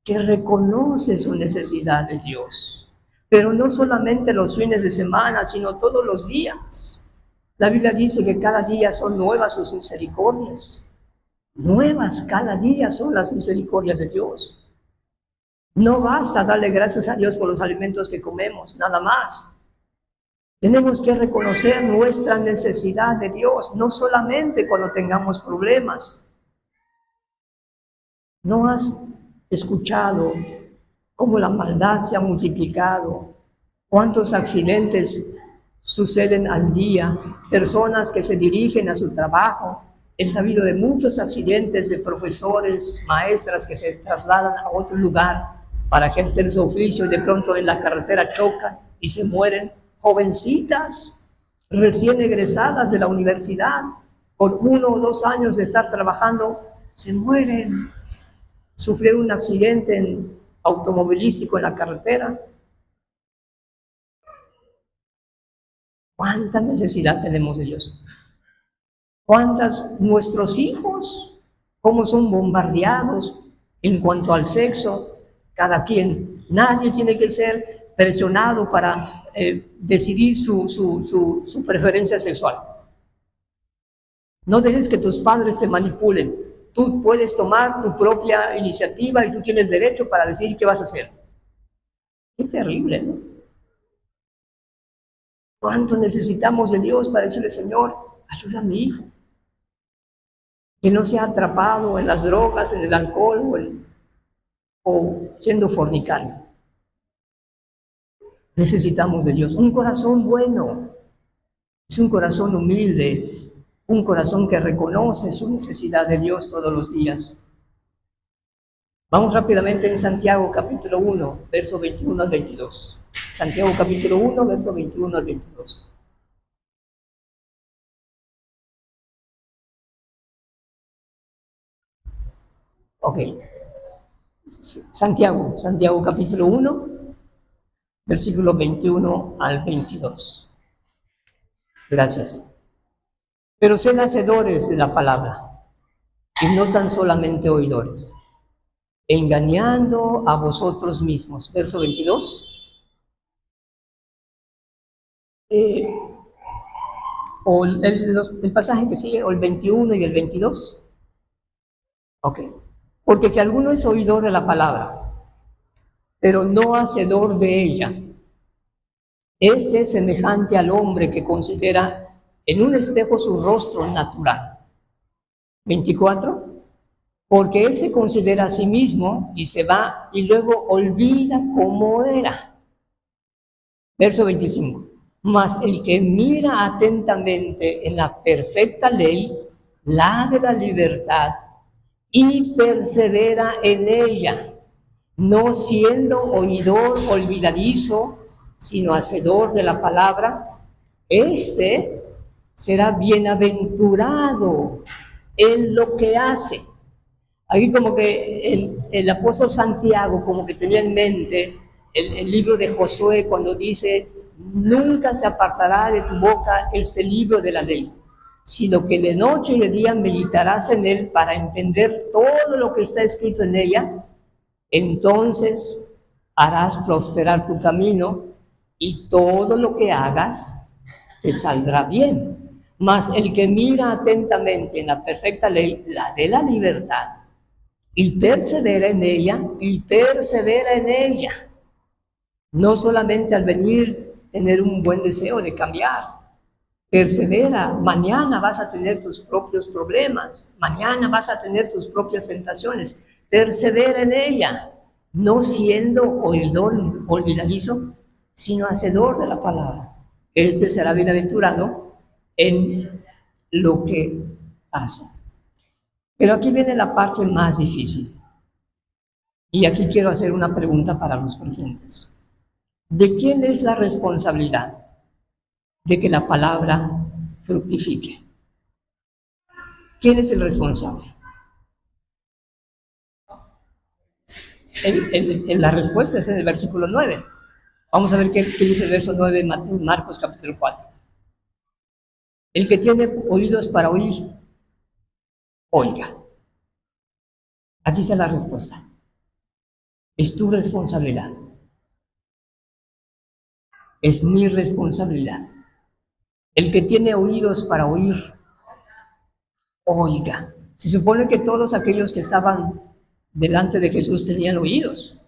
[SPEAKER 1] que reconoce su necesidad de Dios. Pero no solamente los fines de semana, sino todos los días. La Biblia dice que cada día son nuevas sus misericordias. Nuevas cada día son las misericordias de Dios. No basta darle gracias a Dios por los alimentos que comemos, nada más. Tenemos que reconocer nuestra necesidad de Dios, no solamente cuando tengamos problemas. ¿No has escuchado cómo la maldad se ha multiplicado? ¿Cuántos accidentes suceden al día? Personas que se dirigen a su trabajo. He sabido de muchos accidentes de profesores, maestras que se trasladan a otro lugar para ejercer su oficio y de pronto en la carretera chocan y se mueren. Jovencitas, recién egresadas de la universidad, con 1 o 2 años de estar trabajando, se mueren. Sufrieron un accidente automovilístico en la carretera. ¿Cuánta necesidad tenemos de Dios? ¿Cuántas nuestros hijos, cómo son bombardeados en cuanto al sexo? Cada quien, nadie tiene que ser presionado para decidir su preferencia sexual. No dejes que tus padres te manipulen. Tú puedes tomar tu propia iniciativa y tú tienes derecho para decidir qué vas a hacer. Qué terrible, ¿no? ¿Cuánto necesitamos de Dios para decirle, Señor, ayuda a mi hijo? Que no sea atrapado en las drogas, en el alcohol o siendo fornicario. Necesitamos de Dios. Un corazón bueno es un corazón humilde, un corazón que reconoce su necesidad de Dios todos los días. Vamos rápidamente en Santiago capítulo 1, verso 21 al 22. Santiago capítulo 1, verso 21 al 22. Ok. Santiago capítulo 1, versículo 21 al 22. Gracias. Pero sed hacedores de la palabra, y no tan solamente oidores, engañando a vosotros mismos. Verso 22. O el pasaje que sigue, o el 21 y el 22. Ok. Porque si alguno es oidor de la palabra, pero no hacedor de ella, este es semejante al hombre que considera en un espejo su rostro natural. 24. Porque él se considera a sí mismo y se va y luego olvida cómo era. Verso 25. Mas el que mira atentamente en la perfecta ley, la de la libertad, y persevera en ella, no siendo oidor olvidadizo, sino hacedor de la palabra, este será bienaventurado en lo que hace. Ahí como que el apóstol Santiago como que tenía en mente el libro de Josué cuando dice, nunca se apartará de tu boca este libro de la ley, sino que de noche y de día meditarás en él para entender todo lo que está escrito en ella, entonces harás prosperar tu camino y todo lo que hagas te saldrá bien. Mas el que mira atentamente en la perfecta ley, la de la libertad, y persevera en ella, no solamente al venir tener un buen deseo de cambiar, persevera, mañana vas a tener tus propios problemas, mañana vas a tener tus propias tentaciones, persevera en ella, no siendo oidor olvidadizo, sino hacedor de la palabra. Este será bienaventurado en lo que hace. Pero aquí viene la parte más difícil. Y aquí quiero hacer una pregunta para los presentes. ¿De quién es la responsabilidad de que la palabra fructifique? ¿Quién es el responsable? La respuesta es en el versículo 9. Vamos a ver qué dice el verso 9 en Marcos capítulo 4. El que tiene oídos para oír, oiga. Aquí está la respuesta. Es tu responsabilidad. Es mi responsabilidad. El que tiene oídos para oír, oiga. Se supone que todos aquellos que estaban delante de Jesús tenían oídos.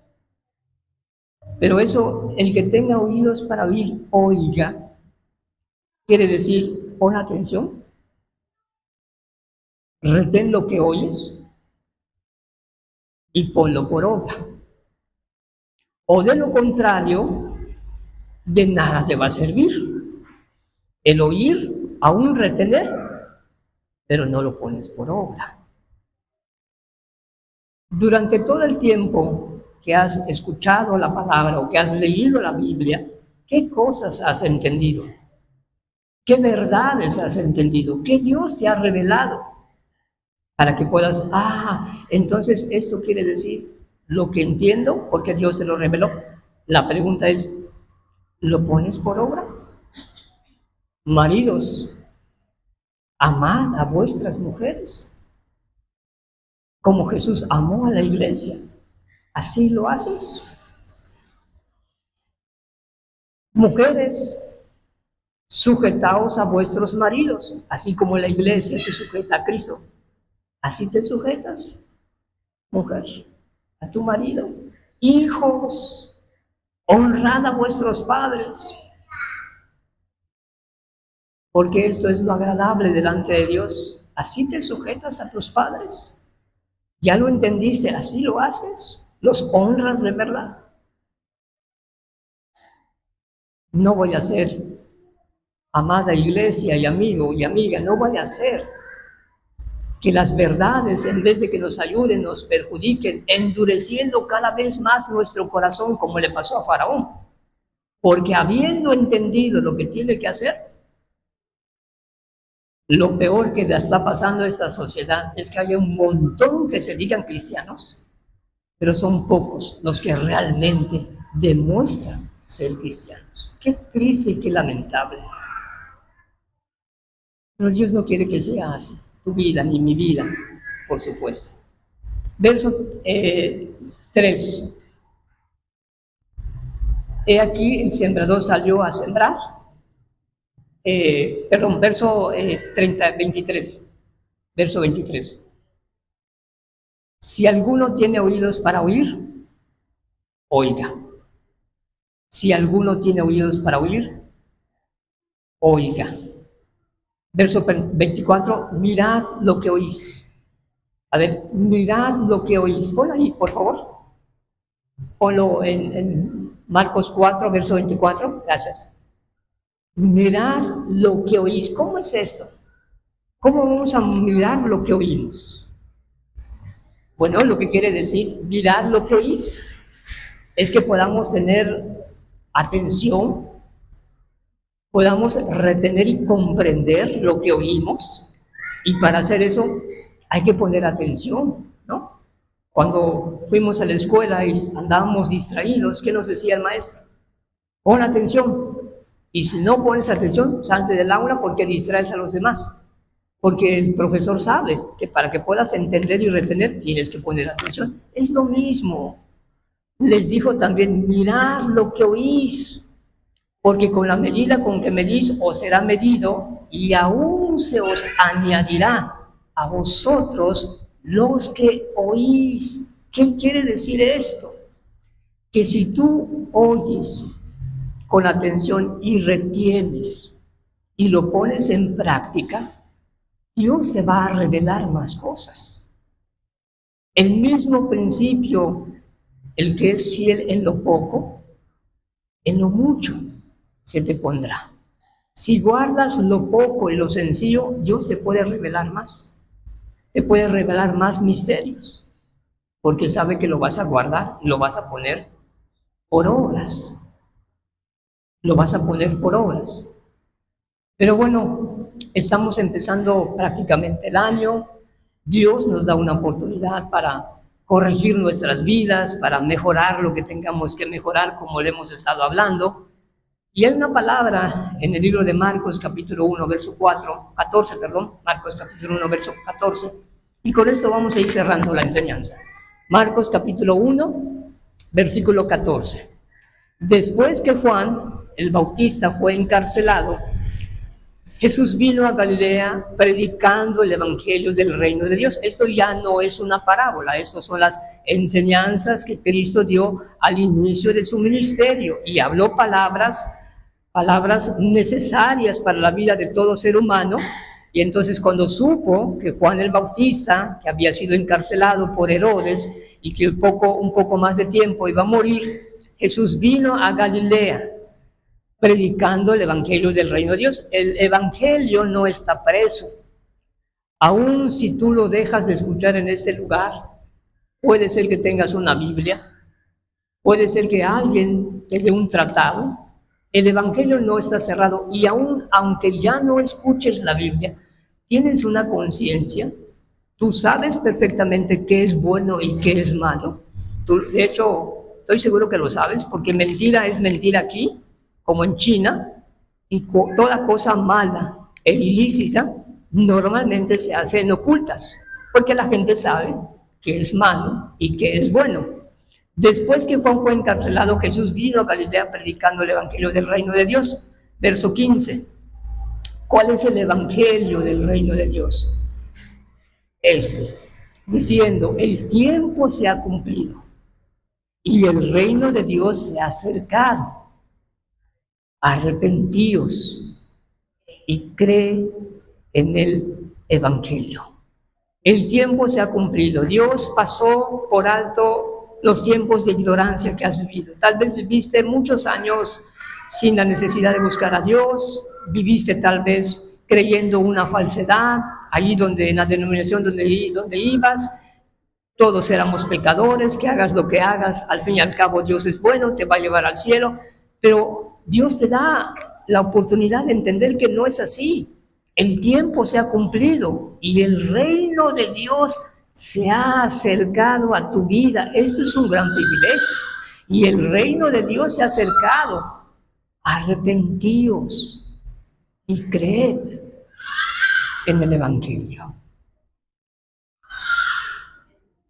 [SPEAKER 1] Pero eso, el que tenga oídos para oír, oiga. Quiere decir, pon atención, retén lo que oyes y ponlo por obra. O de lo contrario, de nada te va a servir el oír, aún retener, pero no lo pones por obra. Durante todo el tiempo que has escuchado la palabra o que has leído la Biblia, ¿qué cosas has entendido? ¿Qué verdades has entendido? ¿Qué Dios te ha revelado? Para que puedas, entonces esto quiere decir lo que entiendo porque Dios te lo reveló. La pregunta es, ¿lo pones por obra? Maridos, amad a vuestras mujeres como Jesús amó a la iglesia. ¿Así lo haces? Mujeres, sujetaos a vuestros maridos, así como la iglesia se sujeta a Cristo. ¿Así te sujetas, mujer, a tu marido? Hijos, honrad a vuestros padres, porque esto es lo agradable delante de Dios. ¿Así te sujetas a tus padres? ¿Ya lo entendiste? ¿Así lo haces? ¿Los honras de verdad? No voy a ser, amada iglesia y amigo y amiga, no vaya a ser que las verdades, en vez de que nos ayuden, nos perjudiquen, endureciendo cada vez más nuestro corazón, como le pasó a Faraón. Porque habiendo entendido lo que tiene que hacer, lo peor que le está pasando a esta sociedad es que hay un montón que se digan cristianos, pero son pocos los que realmente demuestran ser cristianos. Qué triste y qué lamentable. Pero Dios no quiere que sea así, tu vida ni mi vida, por supuesto. Verso 3. He aquí el sembrador salió a sembrar. Verso 23. Verso 23. Si alguno tiene oídos para oír, oiga. Si alguno tiene oídos para oír, oiga. Verso 24, mirad lo que oís. A ver, mirad lo que oís. Ponlo ahí, por favor. Ponlo en Marcos 4, verso 24. Gracias. Mirad lo que oís. ¿Cómo es esto? ¿Cómo vamos a mirar lo que oímos? Bueno, lo que quiere decir mirar lo que oís es que podamos tener atención, podamos retener y comprender lo que oímos, y para hacer eso hay que poner atención, ¿no? Cuando fuimos a la escuela y andábamos distraídos, ¿qué nos decía el maestro? Pon atención, y si no pones atención, salte del aula porque distraes a los demás. Porque el profesor sabe que para que puedas entender y retener tienes que poner atención. Es lo mismo. Les dijo también, mirad lo que oís, porque con la medida con que medís os será medido y aún se os añadirá a vosotros los que oís. ¿Qué quiere decir esto? Que si tú oyes con atención y retienes y lo pones en práctica, Dios te va a revelar más cosas. El mismo principio, el que es fiel en lo poco, en lo mucho se te pondrá. Si guardas lo poco y lo sencillo, Dios te puede revelar más. Te puede revelar más misterios, porque sabe que lo vas a guardar y lo vas a poner por obras. Lo vas a poner por obras. Pero bueno, estamos empezando prácticamente el año. Dios nos da una oportunidad para corregir nuestras vidas, para mejorar lo que tengamos que mejorar, como le hemos estado hablando. Y hay una palabra en el libro de Marcos, capítulo 1, verso 14, Marcos, capítulo 1, verso 14. Y con esto vamos a ir cerrando la enseñanza. Marcos, capítulo 1, versículo 14. Después que Juan, el Bautista, fue encarcelado, Jesús vino a Galilea predicando el evangelio del reino de Dios. Esto ya no es una parábola, estas son las enseñanzas que Cristo dio al inicio de su ministerio y habló palabras necesarias para la vida de todo ser humano. Y entonces cuando supo que Juan el Bautista, que había sido encarcelado por Herodes y que un poco más de tiempo iba a morir, Jesús vino a Galilea predicando el evangelio del reino de Dios. El evangelio no está preso. Aún si tú lo dejas de escuchar en este lugar, puede ser que tengas una Biblia, puede ser que alguien te dé un tratado. El evangelio no está cerrado y aún aunque ya no escuches la Biblia, tienes una conciencia, tú sabes perfectamente qué es bueno y qué es malo. Tú, de hecho, estoy seguro que lo sabes, porque mentira es mentira aquí, como en China, y toda cosa mala e ilícita normalmente se hace en ocultas, porque la gente sabe qué es malo y qué es bueno. Después que Juan fue encarcelado, Jesús vino a Galilea predicando el evangelio del reino de Dios. Verso 15. ¿Cuál es el evangelio del reino de Dios? Diciendo, el tiempo se ha cumplido y el reino de Dios se ha acercado. Arrepentíos y cree en el evangelio. El tiempo se ha cumplido. Dios pasó por alto los tiempos de ignorancia que has vivido. Tal vez viviste muchos años sin la necesidad de buscar a Dios, viviste tal vez creyendo una falsedad, allí donde en la denominación donde ibas, todos éramos pecadores, que hagas lo que hagas, al fin y al cabo Dios es bueno, te va a llevar al cielo, pero Dios te da la oportunidad de entender que no es así. El tiempo se ha cumplido y el reino de Dios se ha acercado a tu vida. Esto es un gran privilegio. Y el reino de Dios se ha acercado. Arrepentíos y creed en el evangelio.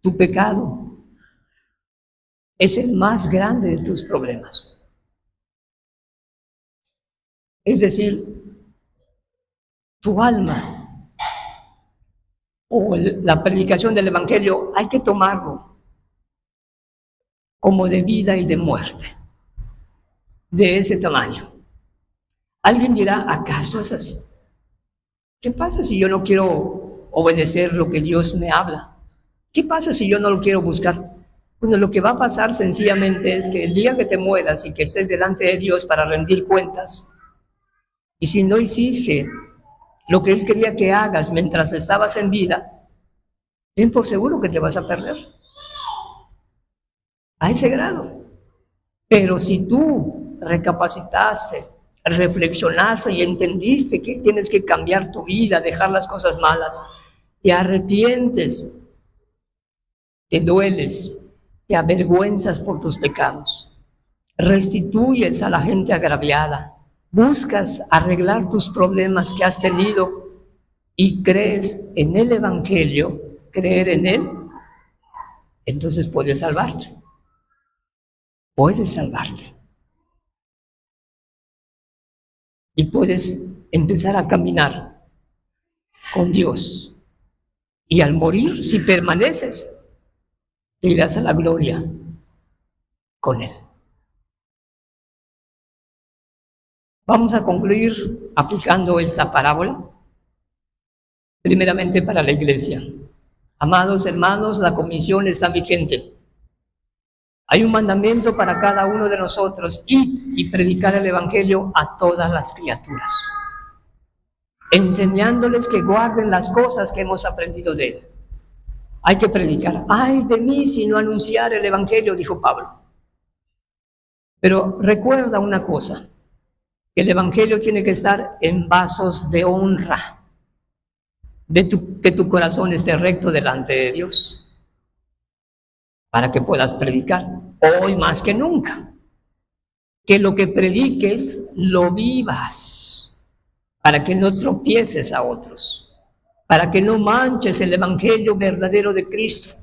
[SPEAKER 1] Tu pecado es el más grande de tus problemas. Es decir, tu alma o la predicación del evangelio hay que tomarlo como de vida y de muerte, de ese tamaño. Alguien dirá, ¿acaso es así? ¿Qué pasa si yo no quiero obedecer lo que Dios me habla? ¿Qué pasa si yo no lo quiero buscar? Bueno, lo que va a pasar sencillamente es que el día que te mueras y que estés delante de Dios para rendir cuentas, y si no hiciste lo que Él quería que hagas mientras estabas en vida, ten por seguro que te vas a perder. A ese grado. Pero si tú recapacitaste, reflexionaste y entendiste que tienes que cambiar tu vida, dejar las cosas malas, te arrepientes, te dueles, te avergüenzas por tus pecados, restituyes a la gente agraviada, buscas arreglar tus problemas que has tenido y crees en el evangelio, creer en él, entonces puedes salvarte. Puedes salvarte. Y puedes empezar a caminar con Dios. Y al morir, si permaneces, te irás a la gloria con Él. Vamos a concluir aplicando esta parábola, primeramente para la iglesia. Amados hermanos, la comisión está vigente. Hay un mandamiento para cada uno de nosotros, ir y predicar el evangelio a todas las criaturas, enseñándoles que guarden las cosas que hemos aprendido de Él. Hay que predicar. Ay de mí si no anunciar el evangelio, dijo Pablo. Pero recuerda una cosa, que el evangelio tiene que estar en vasos de honra. Que tu corazón esté recto delante de Dios, para que puedas predicar, hoy más que nunca. Que lo que prediques lo vivas, para que no tropieces a otros, para que no manches el evangelio verdadero de Cristo,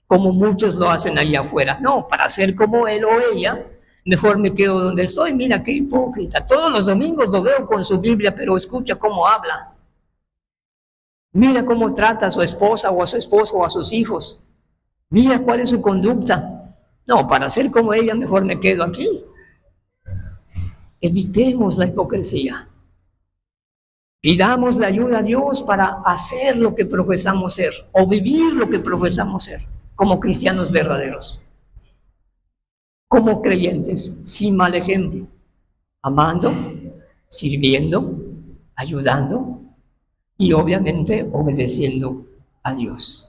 [SPEAKER 1] como muchos lo hacen allá afuera. No, para ser como él o ella, Mejor me quedo donde estoy. Mira qué hipócrita. Todos los domingos lo veo con su Biblia, pero escucha cómo habla. Mira cómo trata a su esposa o a su esposo o a sus hijos. Mira cuál es su conducta. No, para ser como ella, mejor me quedo aquí. Evitemos la hipocresía. Pidamos la ayuda a Dios para hacer lo que profesamos ser o vivir lo que profesamos ser como cristianos verdaderos, como creyentes, sin mal ejemplo, amando, sirviendo, ayudando y obviamente obedeciendo a Dios.